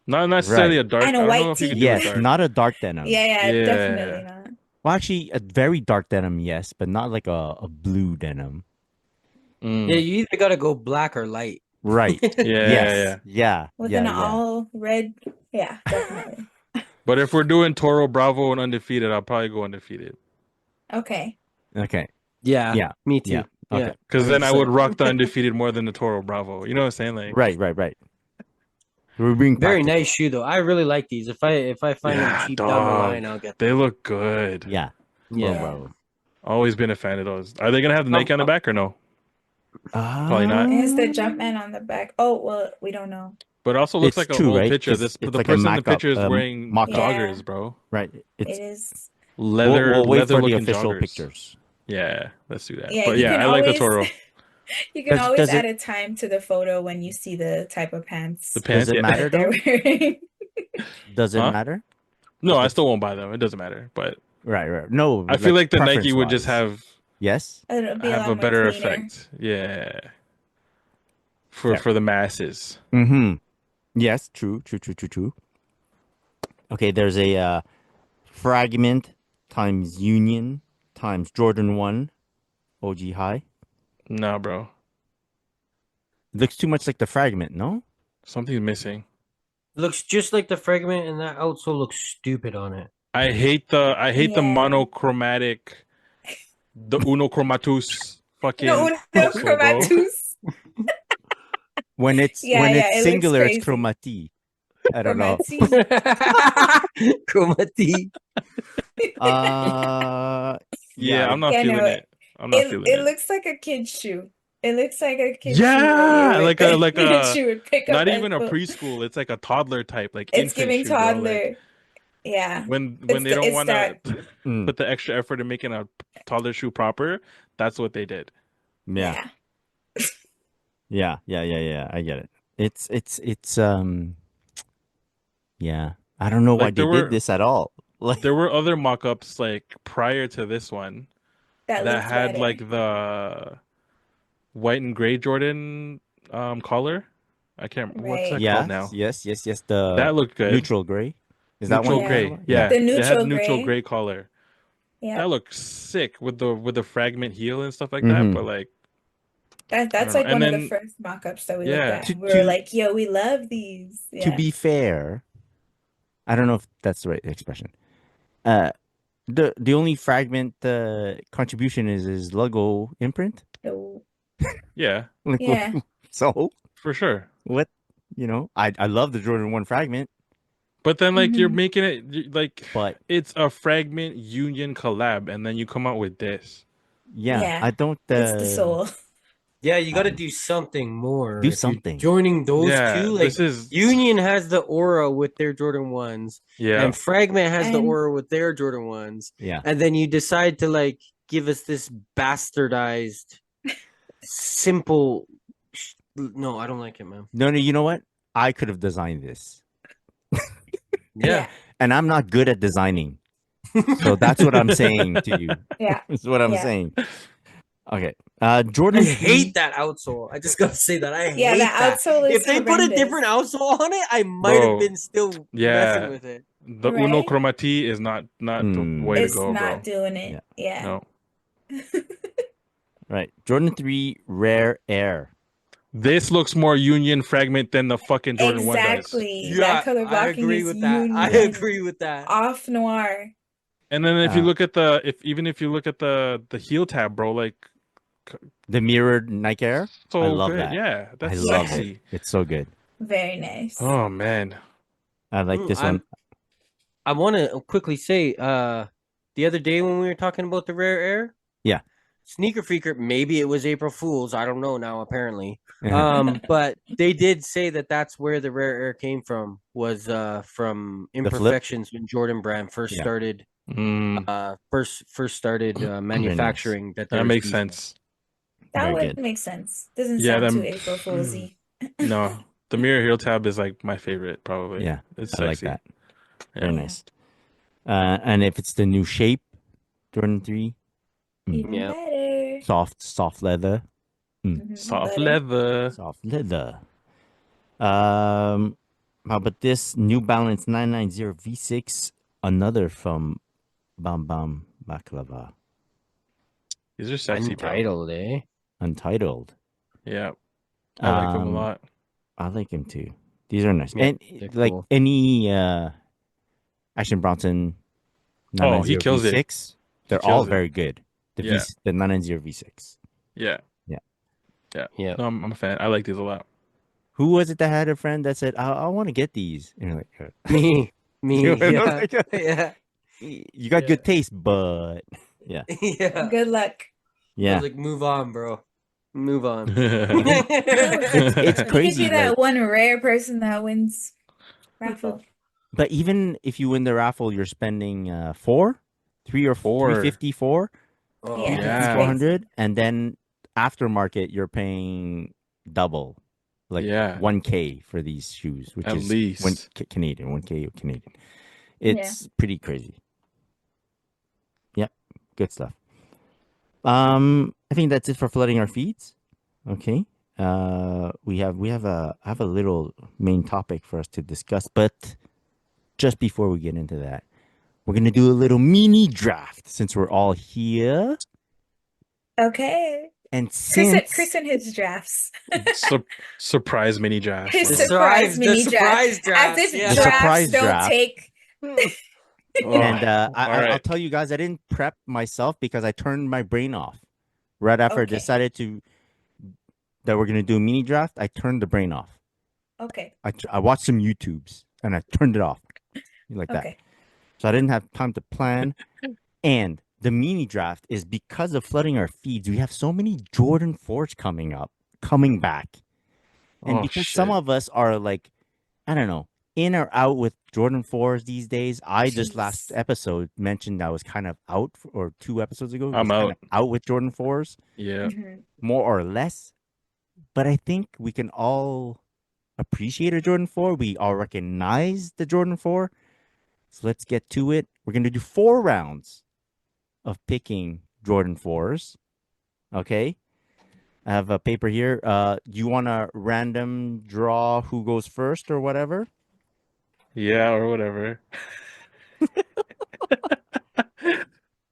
Not necessarily Right. a dark. And a I don't know white if you could tee. do it Yes, dark. not a dark denim. Yeah, Yeah. definitely not. Well, actually, a very dark denim, yes, but not like a blue denim. Mm. Yeah, you either gotta go black or light. Right. Yeah. With yeah, an yeah. all red. Yeah, definitely. But if we're doing Toro Bravo and undefeated, I'll probably go undefeated. Okay. Okay. Yeah, Yeah. me too. Yeah. Okay. Because then I 100%. would rock the undefeated more than the Toro Bravo. You know what I'm saying? Like, Right. We're being Very practical. nice shoe though. I really like these. If I find them yeah, cheap down the line, dog. I'll get They them. look good. Yeah. Yeah. Bravo. Always been a fan of those. Are they gonna have the Nike on the back or no? Probably not. And it's the Jumpman on the back. Oh, well, we don't know. But it also looks It's like an true, old right? picture. 'Cause This it's the like a person in the mock-up, picture is wearing mock-up. joggers, bro. Right. It It's is. Leather, we'll wait leather for the looking official joggers. pictures. Yeah, let's do that. Yeah, But you yeah, can I like the always Toro. you can Does- always does it- add a time to the photo when you see the type of pants The Does pants. it Yeah. matter that they're though? wearing. Does it Huh? matter? No, I still won't buy them. It doesn't matter. But Right. No, I feel like the Nike would just preference-wise. have Yes. It'll be a have lot a more better cleaner. effect. Yeah. Fair. For the masses. Mm-hmm. Yes, true. Okay, there's a fragment times union times Jordan 1 OG high. No, bro. Looks too much like the fragment, no? Something's missing. Looks just like the fragment, and that outsole looks stupid on it. I hate the Yeah. monochromatic, the unochromatus fucking No, no outsole, bro. chromatus. When it's Yeah, when yeah, it's it looks singular, it's crazy. chromati. I don't know. Chromati. Chromati. Yeah, I'm not Yeah, feeling no, it. I'm not feeling It it. looks like a kid's shoe. It looks like a kid's shoe. Yeah, like a that you would pick up not at even a school. preschool. It's like a toddler type, like It's infant giving shoe, bro. Like, toddler. Yeah. when It's they don't it's want that. to Mm, put the extra effort in making a toddler shoe proper, that's what they did. yeah. Yeah. Yeah. I get it. It's yeah. I don't know why Like they there did were this at all. Like there were other mock-ups like prior to this one That that looks had better. like the white and gray Jordan collar. I can't what's that Right. called now? yes. The That looked good. neutral gray. Is that Neutral one? Yeah. gray. Yeah. The They had neutral neutral gray. gray collar. Yeah. That looked sick with the fragment heel and stuff like that. Mhm. But like That's don't know. like And one of then- the first mock-ups that we Yeah. looked at. To- We were to- like, yo, we love these. To Yeah. be fair, I don't know if that's the right expression. The only fragment contribution is his logo imprint. So, Like, yeah. so for sure. What, I love the Jordan 1 fragment, But then like you're Mhm. making it like but it's a fragment union collab, and then you come out with this. yeah, Yeah, I don't it's the soul. Yeah, you got to um, do something more. do If you're something. joining those Yeah, two, like this is Union has the aura with their Jordan 1s, yeah. and Fragment has the And aura with their Jordan 1s. Yeah. And then you decide to like give us this bastardized, simple. No, I don't like it, man. No, you know what? I could have designed this. Yeah. And I'm not good at designing. So that's what I'm saying to you. yeah, That's what I'm yeah, saying. Okay. I Jordan 3. hate that outsole. I just gotta say that I yeah. The hate that. outsole is If they put a different horrendous, outsole on it, I might have Bro, been still messing yeah. with it. The Uno right? Chromati is not the way to It's go, not bro. doing Yeah. it. Yeah. No. Right. Jordan 3 Rare Air. This looks more union fragment than the fucking Jordan 1 does. Exactly. That Yeah, color I blocking agree is with that. I union agree with that. off noir. And then if you Uh, look at if you look at the heel tab, bro, like The mirrored Nike Air. I so love good. that. Yeah, I that's love sexy. it. It's so good. Very nice. Oh man. I like this one. I want to quickly say, the other day when we were talking about the rare air, Yeah. Sneaker Freaker, maybe it was April Fool's. I don't know now. Apparently, but they did say that that's where the rare air came from. Was from flip? Imperfections when Jordan Brand first Yeah. started. Mm, First started manufacturing. That that makes sense. That Very would good. make sense. Doesn't Yeah, sound too them. April Foolsy. No, the mirror heel tab is like my favorite, probably. Yeah. It's I like sexy. that. Yeah. Very nice. And if it's the new shape, Jordan 3, Even Yeah. better. soft leather. Soft Butter. leather. Soft leather. How about this New Balance 990 V6? Another from Bam Bam Baklava. These are sexy, bro. Untitled, eh? Untitled. Yeah, I like them a lot. I like him too. These are nice. Yeah, And they're like cool. any Action Bronson Oh, he 990 kills it. V6, they're kills all it. very good. Yeah. The 990 V6. Yeah. Yeah. Yeah. Yeah. No, I'm a fan. I like these a lot. Who was it that had a friend that said, I want to get these? And you're like, Me, You know, yeah, like, yeah, you got good taste, but yeah. yeah. Good luck. I Yeah. was like, move on, bro. Move on. It's You could crazy. be that Like, one rare person that wins raffle. but even if you win the raffle, you're spending 3 or Four. 354, Oh, Yeah, Yeah. that's 400, and then aftermarket you're paying double, like Yeah. 1K for these shoes, which At is least. Canadian, 1K Canadian. Yeah. It's pretty crazy. Yep, good stuff. I think that's it for flooding our feeds. Okay. We have a little main topic for us to discuss, but just before we get into that, we're gonna do a little mini draft since we're all here. Okay. And Chris and his drafts. Surprise mini draft. His bro. surprise mini surprise draft. draft. As if Yeah. The drafts surprise don't draft. take. Oh, And all I'll right. tell you guys, I didn't prep myself because I turned my brain off right after I Okay. decided that we're gonna do a mini draft. I turned the brain off. Okay. I watched some YouTubes and I turned it off like that. Okay. So I didn't have time to plan. And the mini draft is because of flooding our feeds. We have so many Jordan 4s coming back. And Oh, because some shit. of us are like, I don't know, in or out with Jordan 4s these days. I just last Jeez. episode mentioned I was kind of out, or 2 episodes ago, I'm was kind out. of out with Jordan 4s, Yeah. Mhm. more or less. But I think we can all appreciate a Jordan 4. We all recognize the Jordan 4. So let's get to it. We're going to do 4 rounds of picking Jordan 4s. Okay. I have a paper here. Do you want to random draw who goes first or whatever? Yeah, or whatever.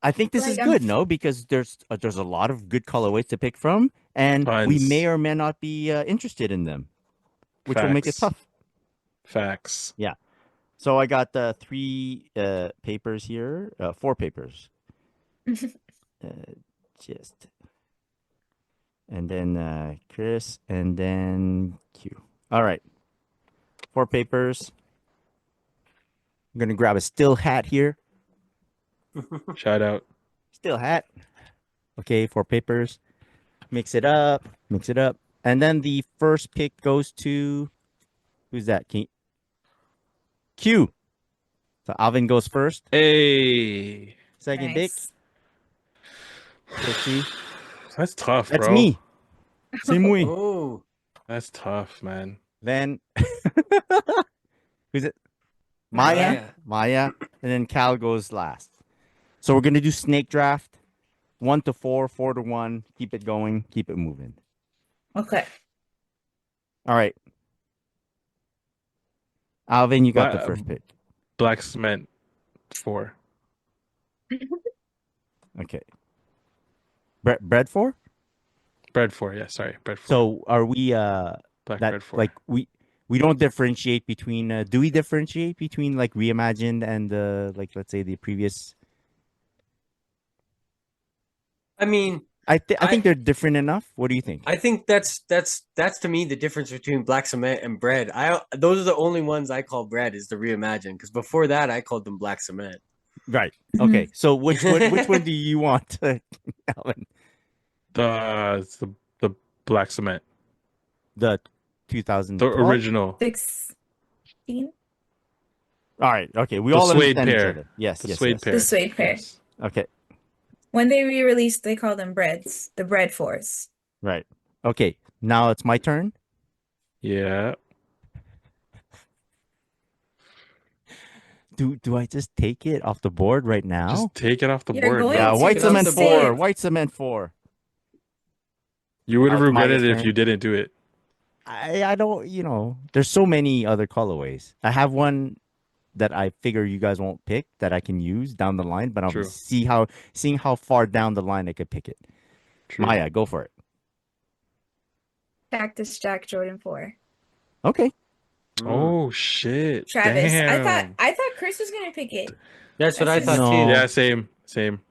I think this is Like, good, no? Because there's a lot of good colorways to pick from, and we Tons. may or may not be interested in them, which will make it Facts. tough. Facts. So I got 3 papers here, 4 papers. Just and then Chris, and then Q. All right. 4 papers. I'm gonna grab a still hat here. Shout out. Still hat. Okay, 4 papers. Mix it up. Mix it up. And then the first pick goes to who's that? Q. So Alvin goes first. Hey, Second pick. Nice. Let's see. that's tough, That's bro. me. C'est moi. Oh, That's tough, man. Then who's it? Maya. Maya. Maya. And then Cal goes last. So we're gonna do snake draft. 1 to 4, 4 to 1. Keep it going. Keep it moving. Okay. All right. Alvin, you got the Bla- first pick. Black cement 4. Okay. Bread 4? Bread 4. Yeah, sorry, bread 4. So are we Black that bread 4. like we don't differentiate between do we differentiate between like reimagined and like let's say the previous I mean, I think they're different enough. What do you think? I think that's to me the difference between black cement and bread. Those are the only ones I call bread is the reimagined because before that I called them black cement. Right. Mm-hmm. Okay. So which one do you want, Alvin? The black cement. The The 2012? original. 16. All right. Okay. We The all suede understand each pair. other. Yes. The yes. suede yes. pair. The suede pair. Yes. Okay. When they re-released, they call them breads. The bread force. Right. Okay. Now it's my turn. Yeah. Do I just take it off the board right now? Just take it off the You're board, going Yeah, bro. to white Take it off cement the 4. board. White cement 4. You would have It's Maya's regretted it if turn. you didn't do it. I don't, there's so many other colorways. I have one that I figure you guys won't pick that I can use down the line, but I'm True. seeing how far down the line I could pick it. True. Maya, go for it. Cactus Jack Jordan 4. Okay. Oh shit. Travis. Damn. I thought Chris was gonna pick it. That's what I That's thought No. too. Yeah, same.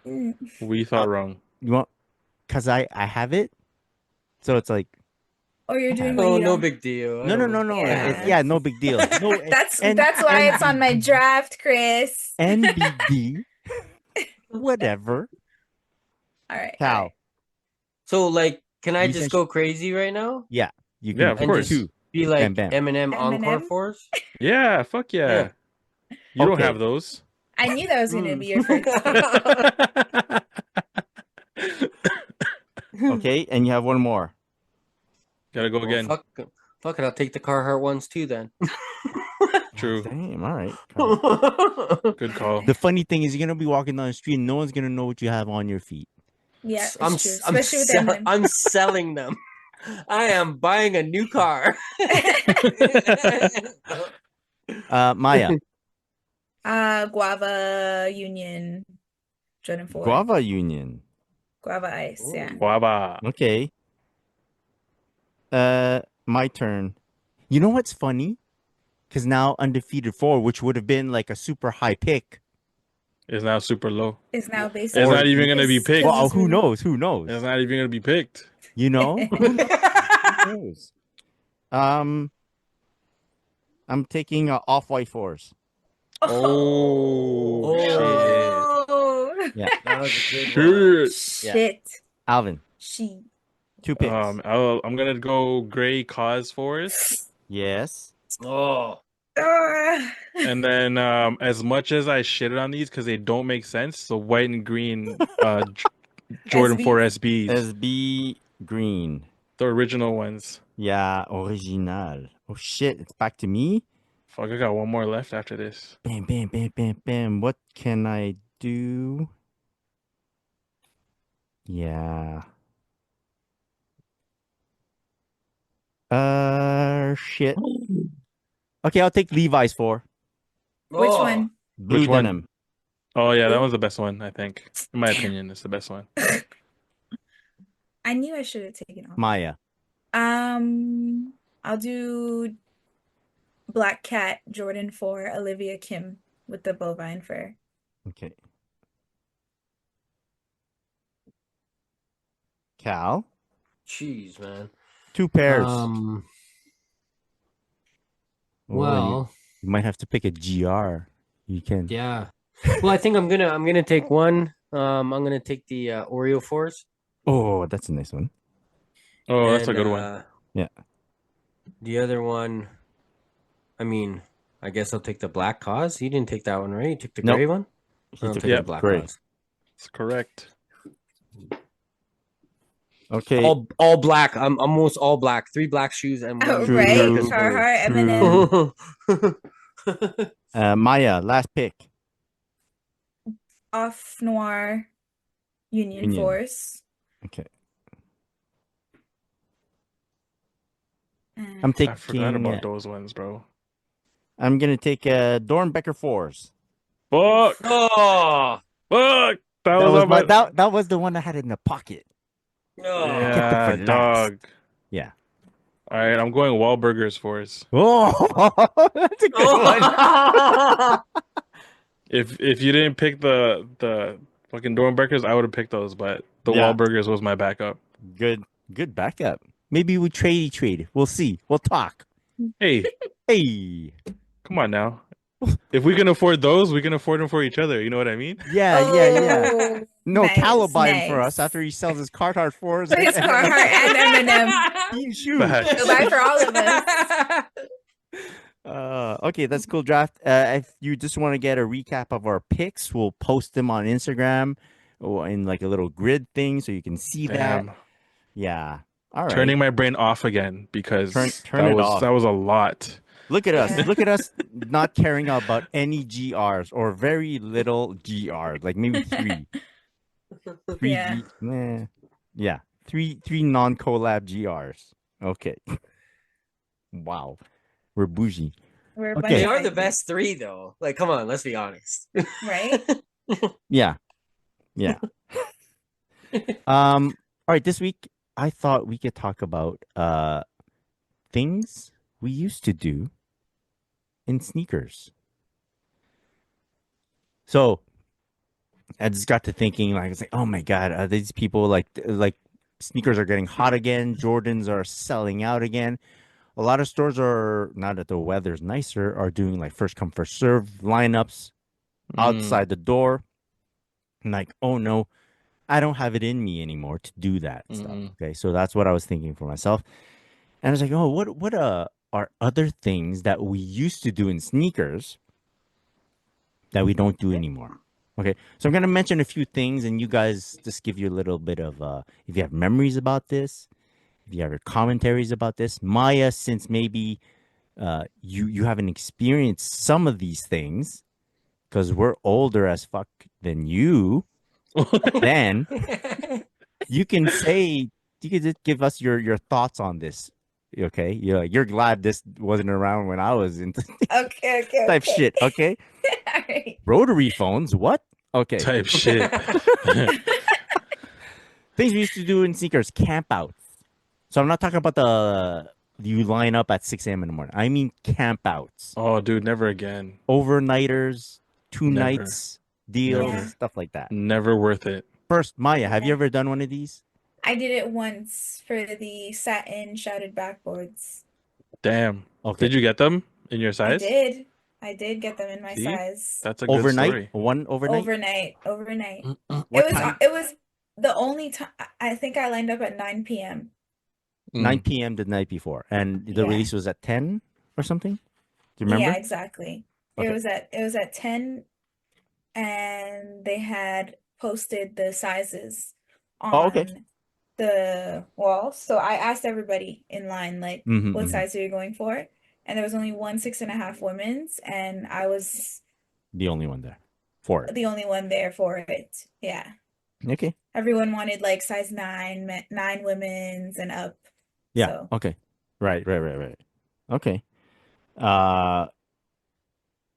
Mm. We thought wrong. You want cuz I have it. So it's like Or you're doing No, what you No don't. big deal. I no, don't- Yeah. yeah, no big deal. No, That's why it's on my draft, Chris. NBD. Whatever. All right. Cal. All right. So like, can I You just can- go crazy right now Yeah, you can Yeah, of and course. just be like bam. Eminem Encore Eminem? Force? Yeah, fuck yeah. Yeah. You don't Okay. have those. I knew that was gonna Mm. be your first pick. Okay, and you have one more. Gotta go Well, again. fuck it, I'll take the Carhartt ones too then. True. Damn, all right. Good call. The funny thing is, you're gonna be walking down the street, and no one's gonna know what you have on your feet. Yeah, it's I'm true. s- Especially with sell- Eminem. I'm selling them. I am buying a new car. Maya, Guava Union Jordan 4. Guava Union. Guava Ice, yeah. Guava. Okay. My turn. You know what's funny? Because now undefeated 4, which would have been like a super high pick. Is now super low. Is now basically. It's not even gonna be Because- picked. Well, it's who really- knows? Who knows? It's not even gonna be picked. You know? Who knows? I'm taking off-white 4s. Oh, Oh, Yeah. That was a shit. good one. shit. Alvin, She. 2 picks. I'm gonna go gray cause forest. Yes. Oh, And then as much as I shitted on these because they don't make sense, so white and green Jordan 4 SBs. SB Green. The original ones. Yeah, original. Oh shit, it's back to me. Fuck, I got one more left after this. Bam, bam, bam, bam, bam. What can I do? Yeah. Shit. Okay, I'll take Levi's 4. Which Oh. one? Blue Which one? denim. Oh yeah, that was the best one, I think. In my opinion, it's the best one. I knew I should have taken off. Maya. I'll do Black Cat Jordan 4 Olivia Kim with the bovine fur. Okay. Cal. Jeez, man. 2 pairs. Oh, and Well, you might have to pick a GR. You can. yeah. Well, I think I'm gonna take one. I'm gonna take the Oreo Force, Oh, that's a nice one. Oh, that's a and good one. Yeah. the other one. I mean, I guess I'll take the Black Cause. You didn't take that one, right? You took the Nope. gray one. He I'll took take the the Black gray. Cause. That's correct. Okay. All black. I'm almost all black. 3 black shoes and one True, Right? true, darkest gray. Carhartt, Eminem, Maya, last pick. Off Noir, Union Union. Force. Okay. And I'm I forgot taking. about those ones, bro. I'm gonna take Dornbecker Force. Fuck! Oh, Fuck! That That was was on my my. that was the one I had in the pocket. no. Kept it for Yeah, last. dog. Yeah. All right, I'm going Wahlburgers Force. Oh, that's a good one. If you didn't pick the fucking Dornbeckers, I would have picked those, but the Yeah. Wahlburgers was my backup. Good backup. Maybe we trade. We'll see. We'll talk. Hey, Hey. come on now. If we can afford those, we can afford them for each other. You know what I mean? Yeah. oh, No, Cal will nice, buy him for us nice. after he sells his Carhartt Force. His Carhartt and Eminem. Team shoes. Facts. He'll buy for all of us. Okay, that's a cool draft. If you just want to get a recap of our picks, we'll post them on Instagram or in like a little grid thing so you can see Damn. that. Yeah. All right. Turning my brain off again because Turn it off. that was a lot. Look at us. Yeah. Look at us not caring about any GRs or very little GRs, like maybe 3. 3 Yeah. Yeah. 3 non-collab GRs. Okay. Wow. We're bougie. We're a Okay. bunch They of are the hypebeasts, best 3 though. Like, come on, let's be honest. right? Yeah. All right, this week I thought we could talk about things we used to do in sneakers. So I just got to thinking, like, it's like, oh my god, are these people like sneakers are getting hot again? Jordans are selling out again. A lot of stores are, now that the weather's nicer, are doing like first come first serve lineups outside the door. I'm like, oh no, I don't have it in me anymore to do that stuff. Okay, so that's what I was thinking for myself, and I was like, oh, what are other things that we used to do in sneakers that we don't do anymore? Okay, so I'm gonna mention a few things, and you guys just give you a little bit of if you have memories about this, if you have your commentaries about this. Maya, since maybe you haven't experienced some of these things because we're older as fuck than you, then you can just give us your thoughts on this. Okay, you're glad this wasn't around when I was into Okay. type shit. Okay, All right. rotary phones. What? Okay, Type shit. things we used to do in sneakers, camp outs. So I'm not talking about the you line up at 6 a.m. in the morning. I mean camp outs, Oh, dude, never again. overnighters, 2 Never. nights deals, Never. stuff like that. Never worth it. First, Maya, have you ever done one of these? I did it once for the satin shouted backboards. Damn. Okay. Did you get them in your I size? did. I did get them in my See? size. That's a good Overnight? story. One overnight? Overnight. What time? It was the only time. I think I lined up at 9 p.m. 9 p.m. the night before. And the Yeah. release was at 10 or something? Do you remember? Yeah, exactly. Okay. It was at 10, and they had posted the sizes Oh, okay. on the wall. So I asked everybody in line, like, Mhm, what mhm. size are you going for? And there was only one 6.5 women's, and I was The only one there for it. the only one there for it. Yeah. Okay. Everyone wanted like size 9 women's and up. Yeah. So Okay. Right. Okay. Uh,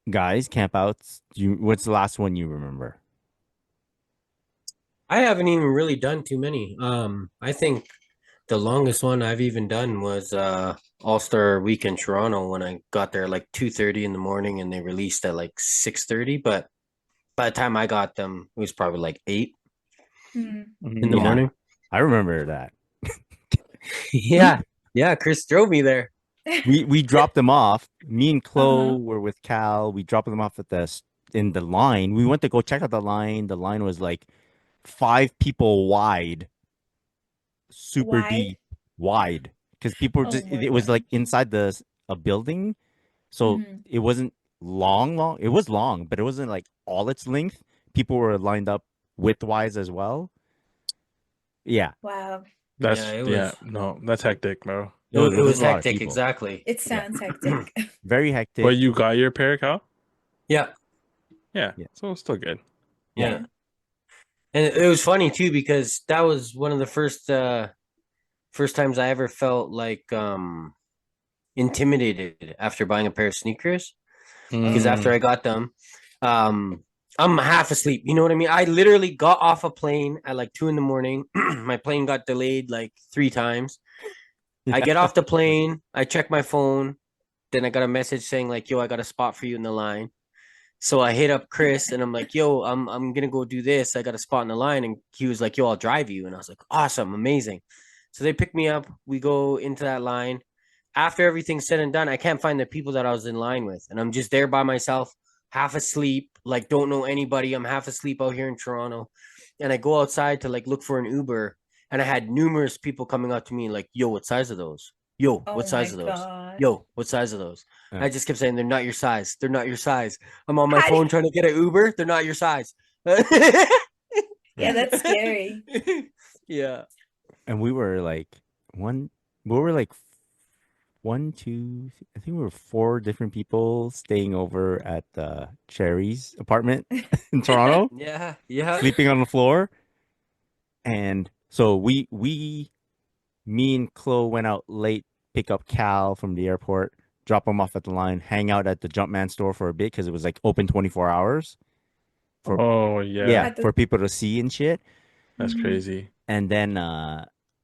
guys, campouts. What's the last one you remember? I haven't even really done too many. I think the longest one I've even done was All-Star Week in Toronto when I got there like 2:30 in the morning and they released at like 6:30. But by the time I got them, it was probably like 8 mm, in the Yeah. morning. I remember that. Yeah, yeah. Chris drove me there. We dropped them off. Me and Chloe Uh-huh. were with Cal. We dropped them off at in the line. We went to go check out the line. The line was like 5 people wide, super Wide. deep, wide, because people were Oh just my it was like gosh. inside a building, so Hmm. it wasn't long. It was long, but it wasn't like all its length. People were lined up widthwise as well. Yeah, Wow. Yeah, No, that's hectic, bro. no, it there's was a lot of hectic. people. Exactly. It Yeah, sounds hectic. very But hectic. you got your pair, Cal? Yeah, Yeah, Yeah, so it's still good. yeah. yeah. And it was funny too because that was one of the first times I ever felt like intimidated after buying a pair of sneakers. Because after Mm. I got them, um, I'm half asleep. You know what I mean? I literally got off a plane at like 2 in the morning. My plane got delayed like 3 times. I Yeah. get off the plane, I check my phone, then I got a message saying like, "Yo, I got a spot for you in the line." So I hit up Chris and I'm like, "Yo, I'm gonna go do this. I got a spot in the line." And he was like, "Yo, I'll drive you." And I was like, "Awesome, amazing." So they pick me up. We go into that line. After everything's said and done, I can't find the people that I was in line with, and I'm just there by myself, half asleep, like don't know anybody. I'm half asleep out here in Toronto, and I go outside to like look for an Uber, and I had numerous people coming up to me like, "Yo, what size are those? Yo, what Oh my size are those? God. Yo, what size are those?" Uh, I just kept saying, "They're not your size. They're not your size." I'm on my How do phone trying to get an Uber. They're not your size. Yeah, that's scary. Yeah. and we were like one. We were like one, two. I think we were 4 different people staying over at Cherry's apartment in Toronto, Yeah. Yeah. sleeping on the floor. And so me and Chloe went out late, pick up Cal from the airport, drop him off at the line, hang out at the Jumpman store for a bit because it was like open 24 hours for Oh yeah yeah, At the for people to see and shit. that's Mhm. crazy. And then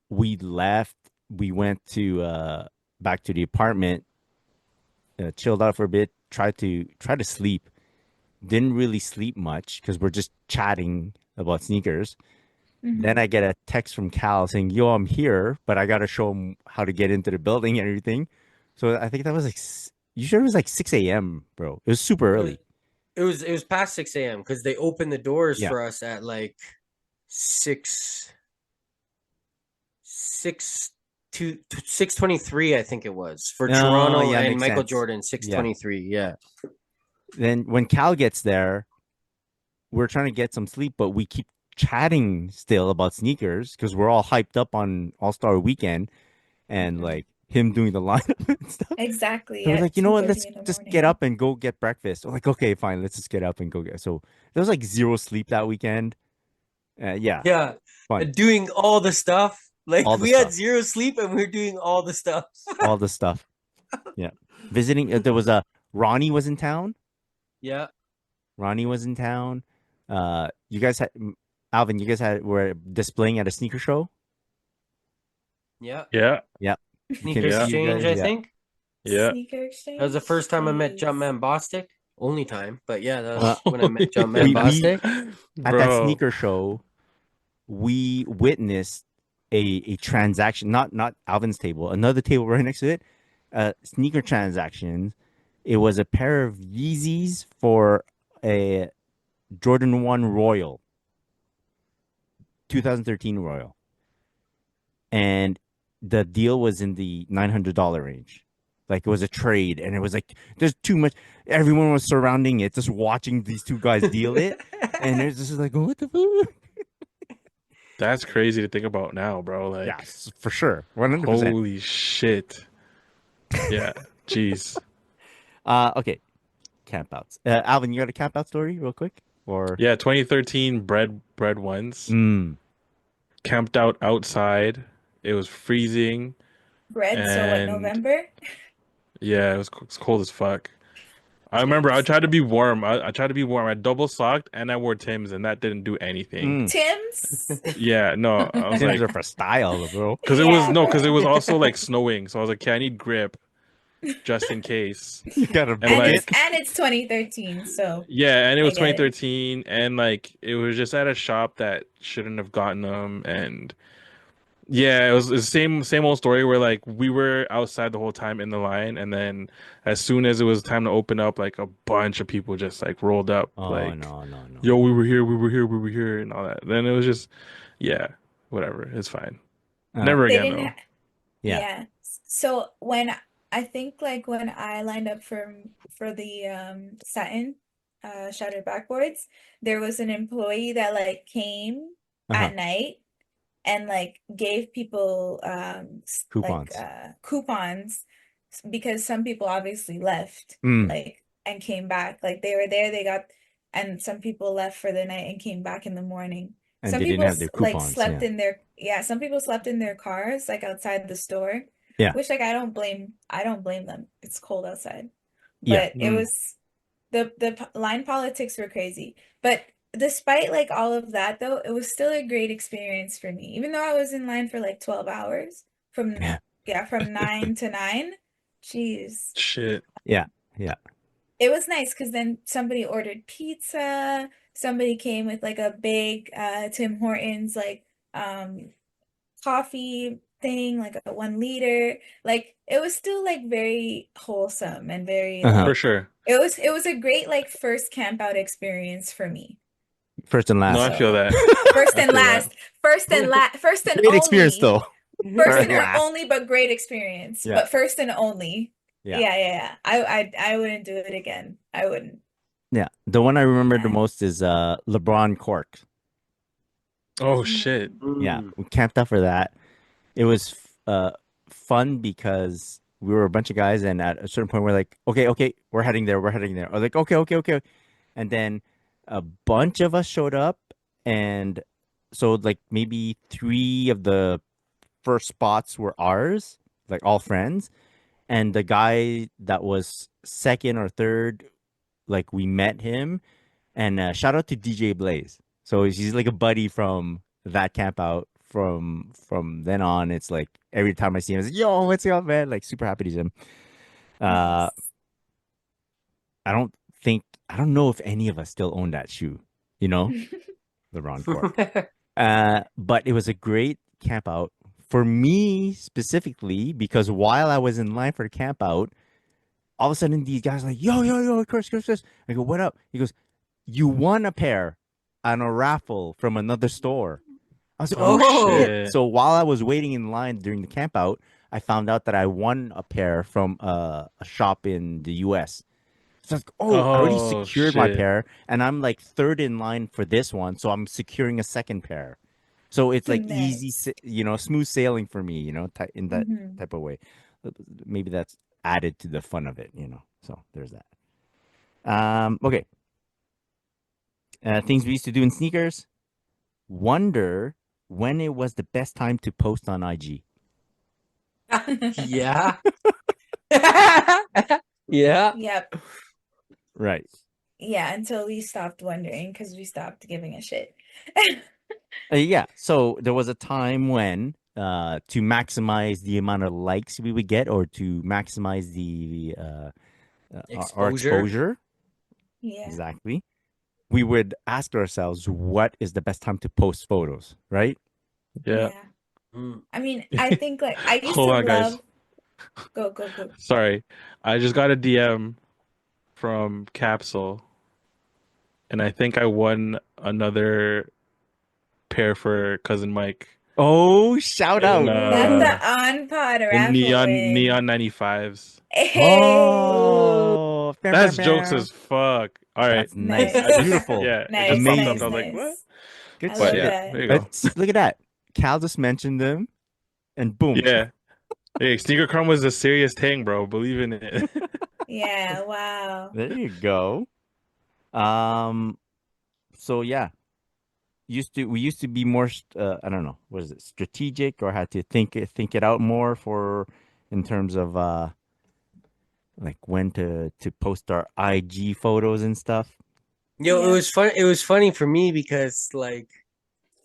we left. We went to back to the apartment, chilled out for a bit, tried to sleep. Didn't really sleep much because we're just chatting about sneakers. Then Mhm. I get a text from Cal saying, "Yo, I'm here, but I gotta show him how to get into the building and everything." So I think that was like you sure it was like 6 a.m., bro? It was super It was early. it was past 6 a.m. because they opened the doors Yeah. for us at like six to 6:23, I think it was for Oh, Toronto yeah, and makes Michael sense. Jordan, Yeah. 6:23. Yeah. Then when Cal gets there, we're trying to get some sleep, but we keep chatting still about sneakers because we're all hyped up on All Star Weekend and Mhm. like him doing the lineup and stuff. Exactly So we're at like, you know what? 2:30 Let's in the just get morning. up and go get breakfast. We're like, okay, fine. Let's just get up and go get. So there was like zero sleep that weekend. Yeah, Yeah. fun. Doing all the stuff. Like All the we had stuff. zero sleep and we are doing all the stuff. All the stuff. Yeah. Visiting. There was a Ronnie was in town. Yeah. Ronnie was in town. You guys had Alvin. You guys were displaying at a sneaker show. Yeah. Yeah, Yeah. We came Sneaker to yeah, see you exchange, guys. I Yeah. think. yeah. Sneaker That was the exchange? first time I met Jeez. Jumpman Bostic. Only time. But yeah, that Uh, was when I met Jumpman we Bostic. at that Bro. sneaker show, we witnessed a transaction, not Alvin's table, another table right next to it, sneaker transaction. It was a pair of Yeezys for a Jordan 1 Royal, 2013 Royal. And the deal was in the $900 range. Like it was a trade, and it was like there's too much. Everyone was surrounding it, just watching these two guys deal it, and it's just like, what the fuck? That's crazy to think about now, bro. Like, Yes, for sure, 100%. holy shit. Yeah, jeez. Okay, campouts. Alvin, you got a campout story, real quick, or Yeah, 2013 bread ones. mm, Camped out outside. It was freezing, Bread, so what, and November? yeah, it's cold as fuck. I remember I Jeez. tried to be warm. I tried to be warm. I double socked and I wore Tim's, and that didn't do anything. mm. Tim's? Yeah, no, I was Tim's like, are for style, bro. Yeah, because it bro. was also like snowing. So I was like, okay, I need grip just in case. You got a And And it's bucket. like, and it's 2013, so yeah, and it I was get it. 2013, and like it was just at a shop that shouldn't have gotten them, and Yeah, it was the same old story where like we were outside the whole time in the line, and then as soon as it was time to open up, like a bunch of people just like rolled up, Oh like, no, no, no. "Yo, we were here, we were here, we were here," and all that. Then it was just, yeah, whatever, it's fine. Uh, Never They again didn't though. ha yeah. Yeah. So when I think like when I lined up for the satin shattered backboards, there was an employee that like came Uh-huh. at night and like gave people like Coupons. coupons because some people obviously left Mm. like and came back. Like they were there, they got and some people left for the night and came back in the morning. And Some they didn't people have their like coupons. slept Yeah. in their yeah, some people slept in their cars like outside the store, Yeah. which like I don't blame them. It's cold outside. Yeah. But it Mm. was line politics were crazy. But despite like all of that though, it was still a great experience for me. Even though I was in line for like 12 hours from Yeah. yeah, from 9 to 9. Jeez. Shit. Yeah. Yeah. It was nice because then somebody ordered pizza, somebody came with like a big Tim Hortons like um coffee thing, like a 1 liter. Like it was still like very wholesome and very Uh-huh. For like sure. it was a great like first camp out experience for me. First and No, last. I feel So that. first I and feel that. last, first and Great experience only, though. first First and and last. only, but great experience. Yeah. But first and only. Yeah. Yeah. I wouldn't do it again. I wouldn't. Yeah. The one I remember the Yeah. most is LeBron Cork. Oh shit. Yeah. Mm. We camped out for that. It was fun because we were a bunch of guys, and at a certain point, we're like, okay, okay, we're heading there, we're heading there. I was like, okay, okay, okay, and then a bunch of us showed up, and so like maybe three of the first spots were ours, like all friends, and the guy that was second or third, like we met him, and shout out to DJ Blaze. So he's like a buddy from that camp out. From then on, it's like every time I see him, it's like, yo, what's up, man? Like super happy to see him. Uh, Nice. I don't know if any of us still own that shoe, you know, LeBron Cork. But it was a great camp out for me specifically because while I was in line for the camp out, all of a sudden these guys are like, yo, Chris. I go, what up? He goes, you won a pair on a raffle from another store. I was like, oh Oh shit. shit. So while I was waiting in line during the camp out, I found out that I won a pair from a shop in the US. So I was like, oh, I already Oh secured my shit. pair and I'm like third in line for this one. So I'm securing a second pair. So it's like easy, Nice. smooth sailing for me, in that Hmm. type of way. Maybe that's added to the fun of it. So there's that. Okay. Things we used to do in sneakers. Wonder when it was the best time to post on IG. Yeah. Yeah. Yep. Right. Yeah, until we stopped wondering because we stopped giving a shit. Yeah. So there was a time when to maximize the amount of likes we would get or to maximize the our Exposure. exposure, Yeah. exactly, we would ask ourselves what is the best time to post photos, right? Yeah. Yeah. Mm. I mean, I think like I used Hold to on, guys. love go. Sorry. I just got a DM from Capsule, and I think I won another pair for cousin Mike Oh, shout in out. Not the uh on pod in raffle win. neon 95s. Hey, Oh, That's jokes as fuck. All right. that's nice. I nice. just Beautiful. yeah, it just Nice, popped up. nice, I Amazing. was like, what? nice. Good I But love shit. yeah, that. there you go. Look at that. Cal just mentioned them and boom. Yeah. Hey, Sneaker Crumb was a serious thing, bro. Believe in it. Yeah, wow. There you go. So yeah, we used to be more I don't know, what is it, strategic, or had to think it out more for in terms of like when to post our IG photos and stuff. Yo, it Yeah. was fun. It was funny for me because like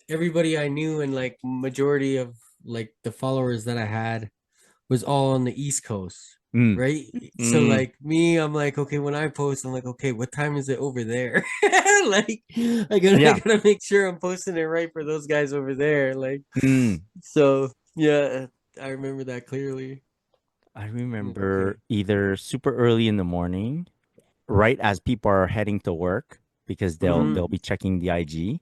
everybody I knew and like majority of like the followers that I had was all on the East Coast, Mm. right? So like me, I'm like, okay, when I post, I'm like, okay, what time is it over there? Like I Yeah. gotta make sure I'm posting it right for those guys over there. Like Mm. so Yeah, I remember that clearly. I Okay. remember either super early in the morning, right as people are heading to work, because Mhm. they'll be checking the IG,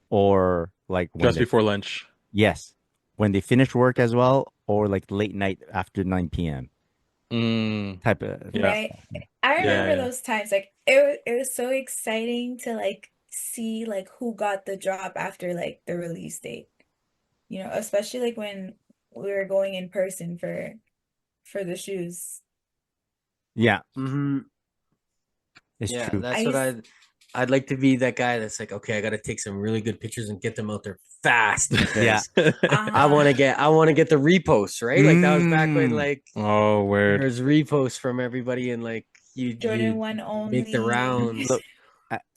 or like when Just they before lunch. yes, when they finish work as well, or like late night after 9 p.m. Mm, type of yeah. Right. I Yeah. remember Yeah. those times. Like it was so exciting to like see like who got the drop after like the release date. You know, especially like when we were going in person for the shoes. yeah, Mhm. it's Yeah, true. I that's what used I'd like to be that guy that's like, okay, I got to take some really good pictures and get them out there fast Yeah. because uh-huh. I want to get the reposts, right? Like that was back when Mm. like Oh, there word. was reposts from everybody and like Jordan you 1 make the only. rounds. Look,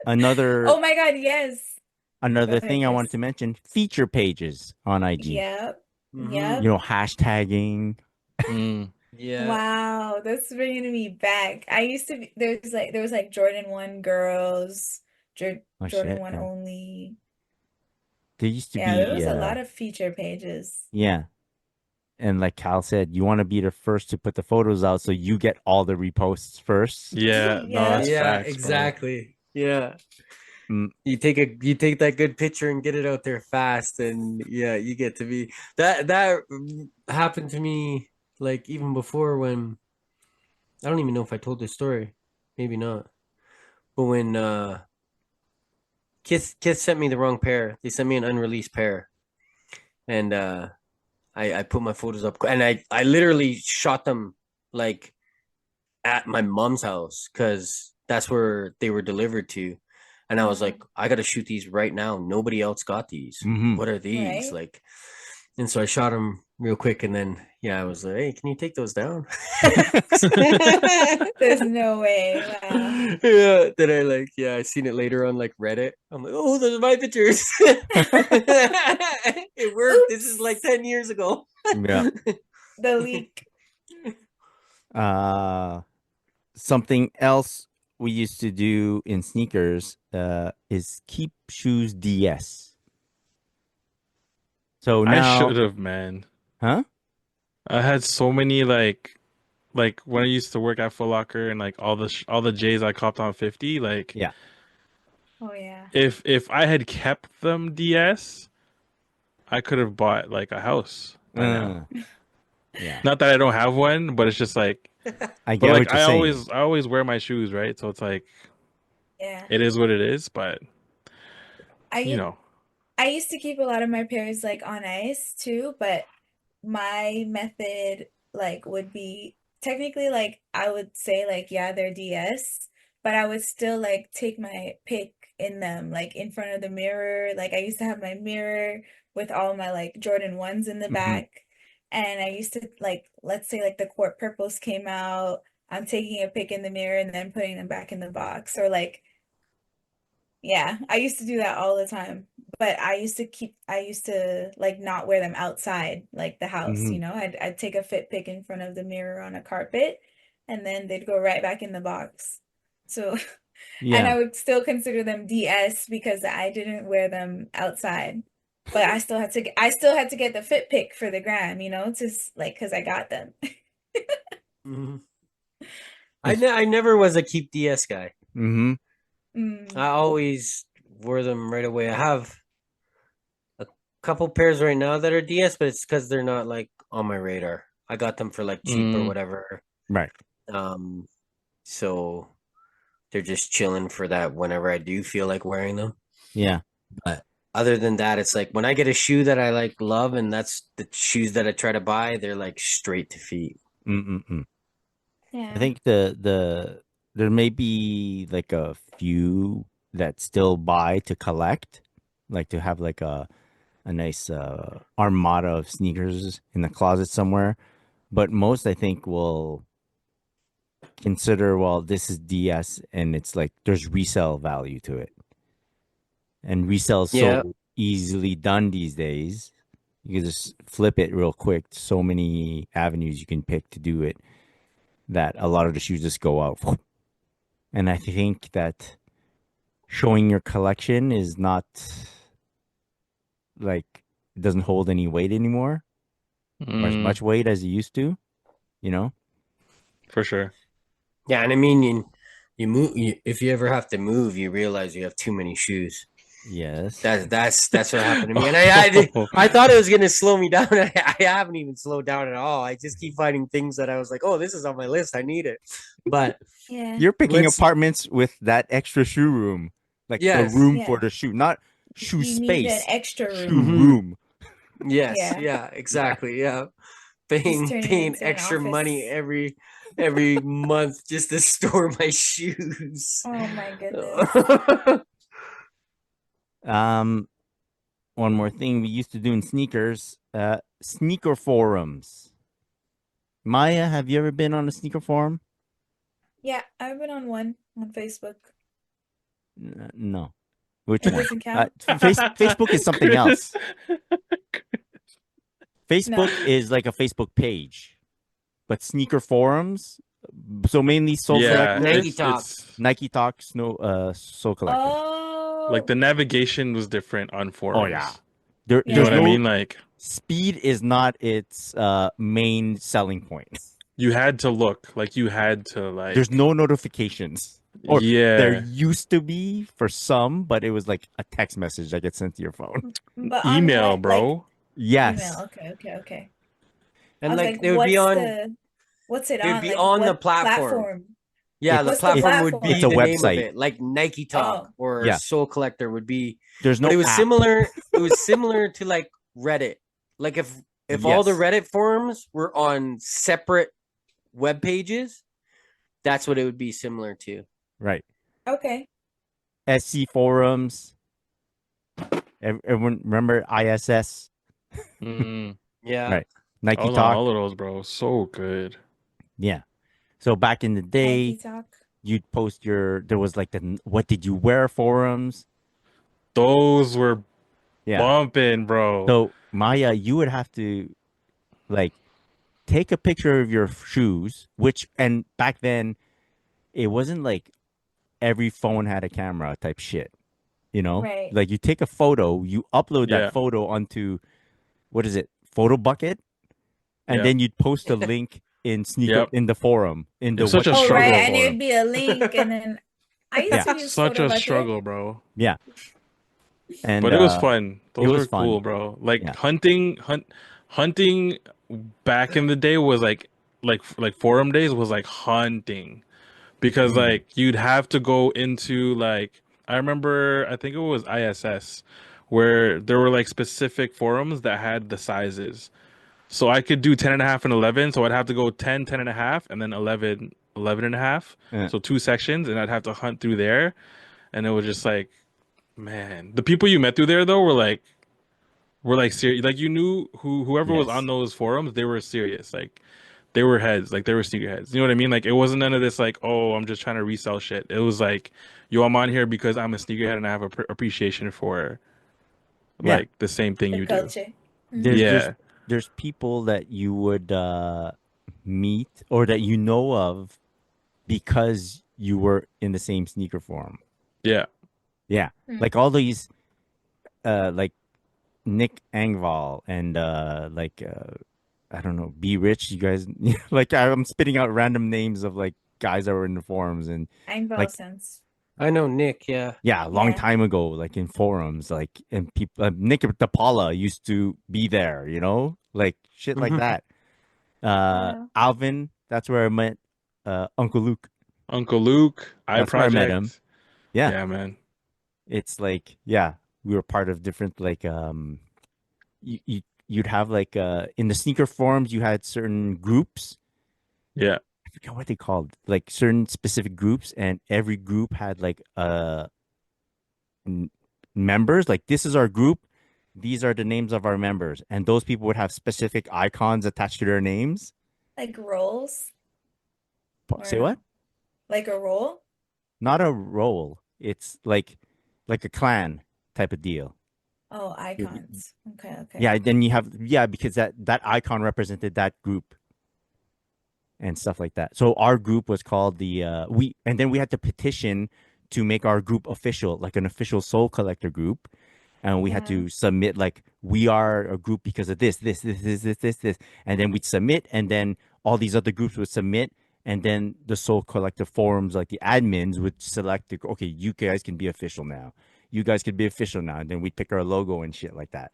another Oh my God, yes. Go another ahead, thing I wanted Chris. to mention: feature pages on IG. Yep. Mhm. Yep. Hashtagging. Mm. Yeah. Wow, that's bringing me back. I used to be there was like Jordan 1 girls, Oh Jordan shit, 1 yeah. only. There used to Yeah, there be was a lot of feature pages. yeah. And like Cal said, you want to be the first to put the photos out so you get all the reposts first. Yeah. No, that's Yep. Yeah, facts, bro. exactly. Yeah. Mm, You take that good picture and get it out there fast and yeah, you get to be that happened to me like even before when I don't even know if I told this story. Maybe not. But when Kiss sent me the wrong pair. They sent me an unreleased pair. And I put my photos up and I literally shot them like at my mom's house because that's where they were delivered to. And I was Uh-huh. like, I gotta shoot these right now. Nobody else got these. hmm What are these? Right? Like, and so I shot them real quick, and then yeah, I was like, hey, can you take those down? There's no way. Wow. Yeah, then I like yeah, I seen it later on like Reddit. I'm like, oh, those are my pictures. It worked. This is like Oops. 10 years ago. Yeah. The leak. Uh, something else we used to do in sneakers is keep shoes DS. So I now, should have, man. huh? I had so many like when I used to work at Foot Locker and like all the J's I copped on 50, like Yeah. Oh yeah. if I had kept them DS, I could have bought like a house by now. Uh, yeah. Not that I don't have one, but it's just like I but get like what you're saying. I always wear my shoes, right? So it's like Yeah. it is what it is, but you I know. I used to keep a lot of my pairs like on ice too, but my method like would be technically like I would say like yeah, they're DS, but I would still like take my pic in them like in front of the mirror. Like I used to have my mirror with all my like Jordan 1s in the Hmm back. And I used to like let's say like the court purples came out, I'm taking a pic in the mirror and then putting them back in the box or like yeah, I used to do that all the time. But I used to like not wear them outside like the house, hmm you know. I'd take a fit pic in front of the mirror on a carpet and then they'd go right back in the box. So, and Yeah. I would still consider them DS because I didn't wear them outside. But I still had to get the fit pic for the gram, you know, just like because I got them. Mhm. It's I never was a keep DS guy. hmm Mm, I always wore them right away. I have a couple pairs right now that are DS, but it's because they're not like on my radar. I got them for like cheap or Mm, whatever. right. Um, so they're just chilling for that whenever I do feel like wearing them. Yeah. But other than that, it's like when I get a shoe that I like love, and that's the shoes that I try to buy, they're like straight to feet. Mm-mm-mm. I yeah. think there may be like a few that still buy to collect, like to have like a nice armada of sneakers in the closet somewhere. But most I think will consider, well, this is DS and it's like there's resale value to it. And resale is Yeah. so easily done these days. You can just flip it real quick. So many avenues you can pick to do it that a lot of the shoes just go out. And I think that showing your collection is not like, it doesn't hold any weight anymore. or as much weight as you used to, you know? For sure. Yeah, and I mean, you move. If you ever have to move, you realize you have too many shoes. Yes. That's what happened to me, and I thought it was gonna slow me down. I haven't even slowed down at all. I just keep finding things that I was like, oh, this is on my list. I need it, but Yeah. You're picking let's apartments with that extra shoe room, like the yes, room for Yeah. the shoe, not shoe You need an space, extra shoe room. Mhm. room. yes, Yeah. yeah, exactly, yeah. Just turn it Paying into an extra money office. every month just to store my shoes. Oh my goodness. Um, one more thing we used to do in sneakers, sneaker forums. Maya, have you ever been on a sneaker forum? Yeah, I've been on one on Facebook. No. Which It one? doesn't count. Facebook is something else. No. Facebook is like a Facebook page, but sneaker forums. So mainly Soul Yeah, Collector, Nike it's Talk. Nike Talk, Soul Collector. like the Oh, navigation was different on Oh yeah, forums. there, You know there's what I yeah. no mean? Like speed is not its main selling point. you had to look, like you had to like There's no notifications, or there yeah, used to be for some, but it was like a text message that gets sent to your phone. But on email, what? Like bro. email. Yes, Okay. I And was like like, what's it they would on? be Like on the what platform. platform? Yeah, the What's the platform would it's be a platform? the name of website. it, like Nike Talk Oh, or Yeah, Soul Collector would be, there's but no it was app. similar. It was similar to like Reddit. Like if all the Yes, Reddit forums were on separate web pages, that's what it would be similar to. right. okay. SC forums. Everyone remember ISS? Mm. Yeah. Right. I Nike was on Talk. all of those, bro. So good. Yeah. So back in the Nike day, Talk. you'd post there was like the what did you wear forums. Those were Yeah. bumping, bro. So Maya, you would have to like take a picture of your shoes, and back then it wasn't like every phone had a camera type shit, you know? Right. Like you take a photo, you upload that Yeah, photo onto what is it? Photo bucket, and yep, then you'd post a link yep. in the forum, in It the was such what a did Oh, you right. wear struggle. And it would forum. be a link, and then I used Yeah. to use Such Photo a Bucket. struggle, bro. Yeah. And But it was fun. it Those was were fun. cool, bro. Like Yeah. hunting back in the day was like forum days was like hunting because Mm. like you'd have to go into like I remember I think it was ISS where there were like specific forums that had the sizes. So I could do 10 and a half and 11, so I'd have to go 10, 10 and a half, and then 11, 11 and a half. Yeah. So two sections and I'd have to hunt through there and it was just like man, the people you met through there though were like serious. Like you knew whoever was on Yes. those forums, they were serious. Like they were heads. Like they were sneakerheads. You know what I mean? Like it wasn't none of this like, oh, I'm just trying to resell shit. It was like, yo, I'm on here because I'm a sneakerhead and I have a appreciation for Yeah. like the same thing The you do. culture. There's Hmm. there's Yeah, there's people that you would meet or that you know of because you were in the same sneaker forum. yeah, Yeah. Hmm. Like all these like Nick Engvall and I don't know, Be Rich, you guys like I'm spitting out random names of like guys that were in the forums and Einbau like sense. I know Nick, yeah. yeah, a long Yeah. time ago, like in forums, like and people Nick DePaula used to be there, you know? Like shit like Mhm. that. Wow. Alvin, that's where I met Uncle Luke. Uncle Luke, I That's where I met him. Project. Yeah. Yeah, man. It's like, yeah, we were part of different like you'd have like in the sneaker forums you had certain groups. Yeah, I forget what they called, like certain specific groups, and every group had like members. Like this is our group, these are the names of our members, and those people would have specific icons attached to their names. Like roles or Say no? what? Like a role? Not a role. It's like a clan type of deal. Oh, icons. Okay. Yeah, then you have because that icon represented that group and stuff like that. So our group was called and then we had to petition to make our group official, like an official Soul Collector group. and we had to submit like we are a group because of this, and then we'd submit, and then all these other groups would submit, and then the Soul Collective forums, like the admins, would select, okay, you guys can be official now. You guys can be official now, and then we'd pick our logo and shit like that.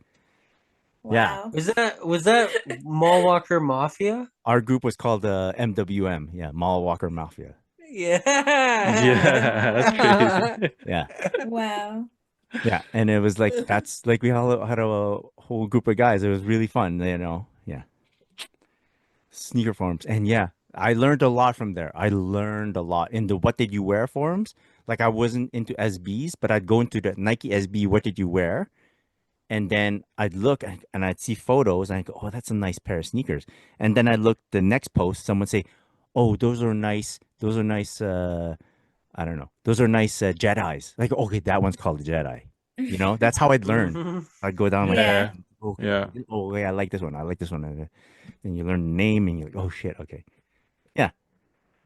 Yeah, Wow. Was that Mall Walker Mafia? our group was called MWM. Yeah, Mall Walker Mafia. Yeah. Yeah, that's crazy. Yeah. Wow. Yeah, and it was like that's like we all had a whole group of guys. It was really fun, you know. Yeah, sneaker forums, and yeah, I learned a lot from there. I learned a lot in the "What did you wear" forums. Like I wasn't into SBs, but I'd go into the Nike SB "What did you wear," and then I'd look and I'd see photos, and I go, "Oh, that's a nice pair of sneakers." And then I'd look the next post, someone say, "Oh, those are nice. Those are nice. I don't know. Those are nice Jedis." Like, okay, that one's called a Jedi. You know, that's how I'd learn. Mhm. I'd go down like, Yeah. okay, Yeah. oh, okay, I like this one. I like this one. And you learn the name, and you're like, oh shit, okay, yeah.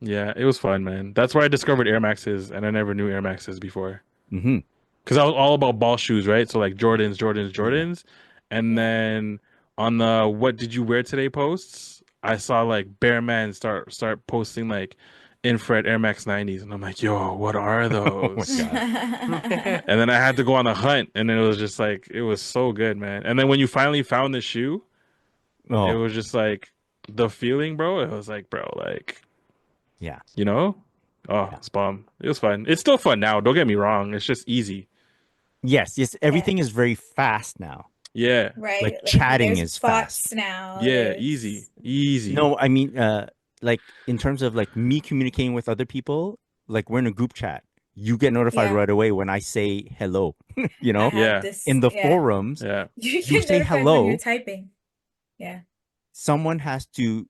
Yeah, it was fun, man. That's where I discovered Air Maxes, and I never knew Air Maxes before. Mm-hmm. Because I was all about ball shoes, right? So like Jordans, Jordans, Yeah. Jordans. And Yeah. then on the "What did you wear today" posts, I saw like Bearman start posting like infrared Air Max 90s, and I'm like, yo, what are Oh my those? god. And then I had to go on a hunt, and it was just like it was so good, man. And then when you finally found the shoe, it Oh was just like the feeling, bro. It was like, bro, like, yeah. you know, oh, Yeah. it's bomb. It was fun. It's still fun now. Don't get me wrong. It's just easy. Yes. Yes. Everything is very fast now. Yeah. Right. Like chatting there's is bots fast. now. Yeah, There's easy, easy. No, I mean, like in terms of like me communicating with other people, like we're in a group chat. You get notified Yeah. right away when I say hello. You I know, have Yeah. this. in the Yeah. forums, Yeah, You you get say notified when you're hello. typing. Yeah. Someone has to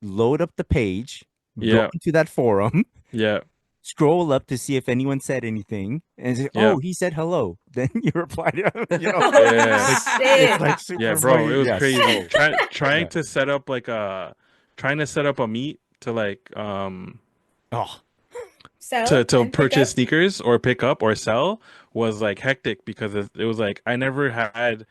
load up the page, go yeah, into that forum, yeah, scroll up to see if anyone said anything, and say, yeah, "Oh, he said hello." Then you reply to him. You know, Holy yeah, like shit. it's like yeah, super bro. It fucking was yeah, crazy. slow. Trying Yeah. to set up like trying to set up a meet to like Oh, Sell to and pick purchase up. sneakers or pick up or sell was like hectic because it was like I never had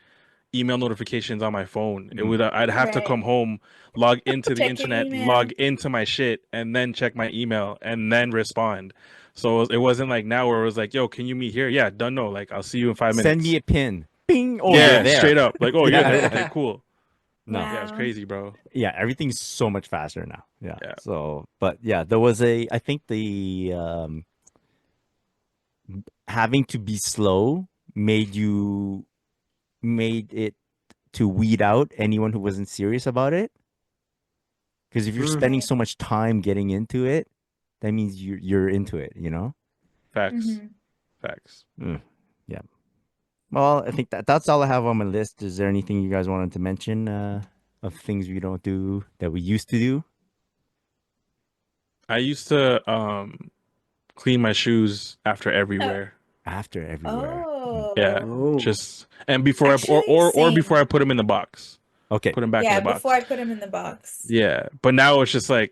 email notifications on my phone. It mm. would I'd have to come Right. home, log into the Check your internet, email. log into my shit, and then check my email and then respond. So it wasn't like now where it was like, yo, can you meet here? Yeah, done. No, like I'll see you in 5 minutes. Send me a pin. Bing. Oh, you're Yeah, there. straight up. Like, oh, you're Yeah, there. yeah. Okay, cool. No. Yeah, it's Wow. crazy, bro. Yeah, everything's so much faster now. Yeah. Yeah. So, but yeah, there was I think the having to be slow made it to weed out anyone who wasn't serious about it. Because if you're spending Right. so much time getting into it, that means you're into it, you know? Facts. Mm-hmm. Facts. Yeah. Well, I think that's all I have on my list. Is there anything you guys wanted to mention of things we don't do that we used to do I used to clean my shoes after everywhere. after everywhere? Yeah. Oh. Just and before Actually, or before I same. put them in the box. Okay. Put them back in Yeah, the box. before I put them in the box. Yeah, but now it's just like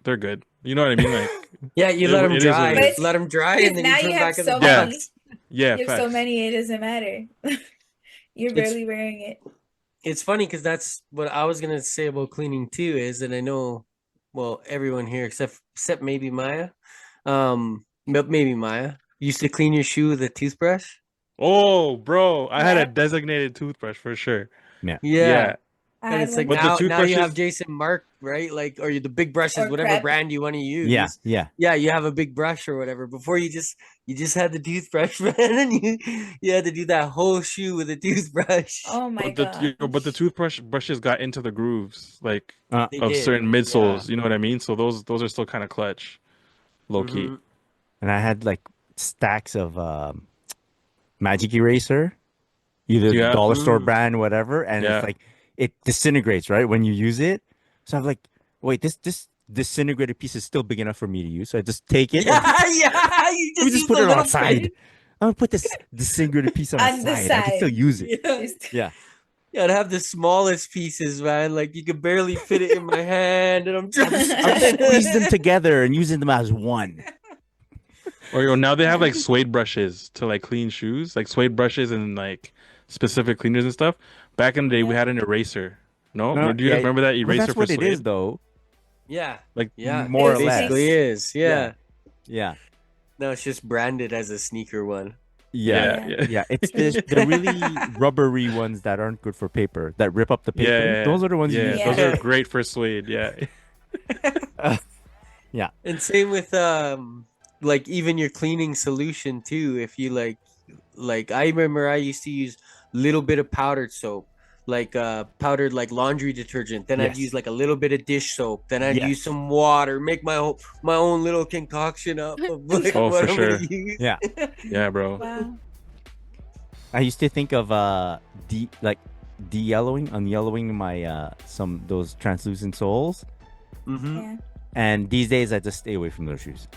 they're good. You know what I mean? Like Yeah, you It- let them it is what dry. it But is. Let them dry, because and then you now put you them have back in the so Yeah. many. box. yeah, You have so facts. many, it doesn't matter. You're It's barely wearing it. it's funny because that's what I was gonna say about cleaning too. Is that I know, well, everyone here except maybe Maya, but maybe Maya used to clean your shoe with a toothbrush. Oh, bro, I had a Yeah, designated toothbrush for sure. Yeah. Yeah, Yeah, I and had it's like one but the too. now you have toothbrushes, Jason Mark, right? Like, or the big brushes, Or whatever prep. brand you want to Yeah. use. Yeah. Yeah, you have a big brush or whatever. Before you just had the toothbrush, man, and you had to do that whole shoe with a toothbrush. Oh my but the gosh. toothbrush brushes got into the grooves like They of did, certain yeah. midsoles. You know what I mean? So those are still kind of clutch, low key. hmm And I had like stacks of magic eraser, either the Yeah, dollar store Mm. brand, whatever, and it's yeah, like it disintegrates right when you use it. So I'm like, wait, this disintegrated piece is still big enough for me to use. So I just take it and Yeah, yeah. You let me just just use put the it little outside. pin. I'm gonna put this disintegrated piece on the On the side. I can still side. use it. Yeah. Just- Yeah. Yeah, I'd have the smallest pieces, man. Like you could barely fit it in my hand, and I'm I would trying. squeeze them together and using them as one. Or now they have like suede brushes to like clean shoes, like suede brushes and like specific cleaners and stuff. Back in the day, we had an eraser. No, No, do you guys remember that well, eraser that's for what it is, suede? though. Yeah. Like Yeah. more or It less. Basically is. Yeah. Yeah. No, it's just branded as a sneaker one. Yeah. yeah, Yeah. It's the really rubbery ones that aren't good for paper, that rip up the paper. yeah. Those are the ones you Yeah, use. those Yeah. are great for suede. Yeah, Yeah. And same with like even your cleaning solution too. If you like I remember I used to use little bit of powdered soap, like powdered like laundry detergent. Then I'd Yes. use like a little bit of dish soap. Then I'd use Yes. some water, make my own little concoction up of like Oh, what for I'm sure. gonna use. Yeah. yeah, bro. Wow. I used to think of de-yellowing, unyellowing my some those translucent soles. Mm-hmm. Yeah. And these days I just stay away from those shoes.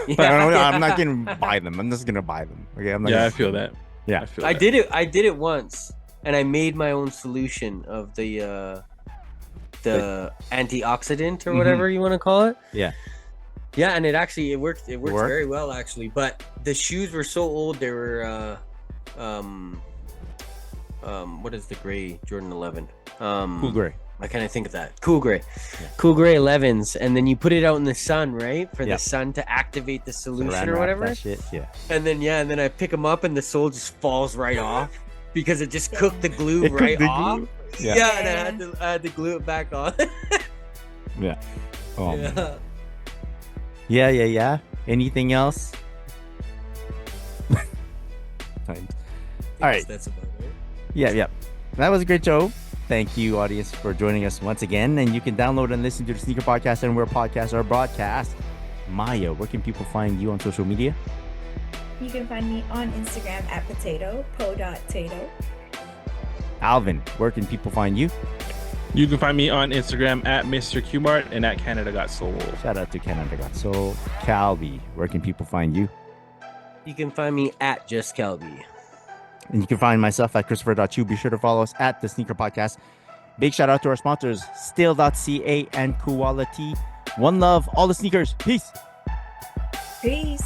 Yeah, But I'm yeah. not gonna buy them. I'm just gonna buy them. Okay. I'm not Yeah, gonna I feel that. Yeah. I feel I that. did it once, and I made my own solution of the antioxidant or Mhm. whatever you want to call it. Yeah. Yeah, and it worked Worked? very well actually. But the shoes were so old, they were what is the gray Jordan 11? Cool gray. I kind of think of that. Cool gray. Yeah. Cool gray 11s, and then you put it out in the sun, right? For Yep. the sun to activate the solution Saran or wrap whatever. That shit. Yeah. And then I pick them up and the sole just falls right off because it just cooked the glue It cooked right the off. glue? Yeah. Yeah. And I had to glue it back on. Yeah. Oh, man. Yeah. Yeah. Anything else? Fine. All right. That's about it. Yeah. That was a great show. Thank you, audience, for joining us once again. And you can download and listen to the Sneaker Podcast and where podcasts are broadcast. Maya, where can people find you on social media? You can find me on Instagram at po.tato. Alvin, where can people find you? You can find me on Instagram at Mr. Qmart and at Canada Got Soul. Shout out to Canada Got Soul. Calvi, where can people find you? You can find me at Just Calby. And you can find myself at Christopher.chu. Be sure to follow us at the Sneaker Podcast. Big shout out to our sponsors, Still.ca and Quality. One love, all the sneakers. Peace. Peace.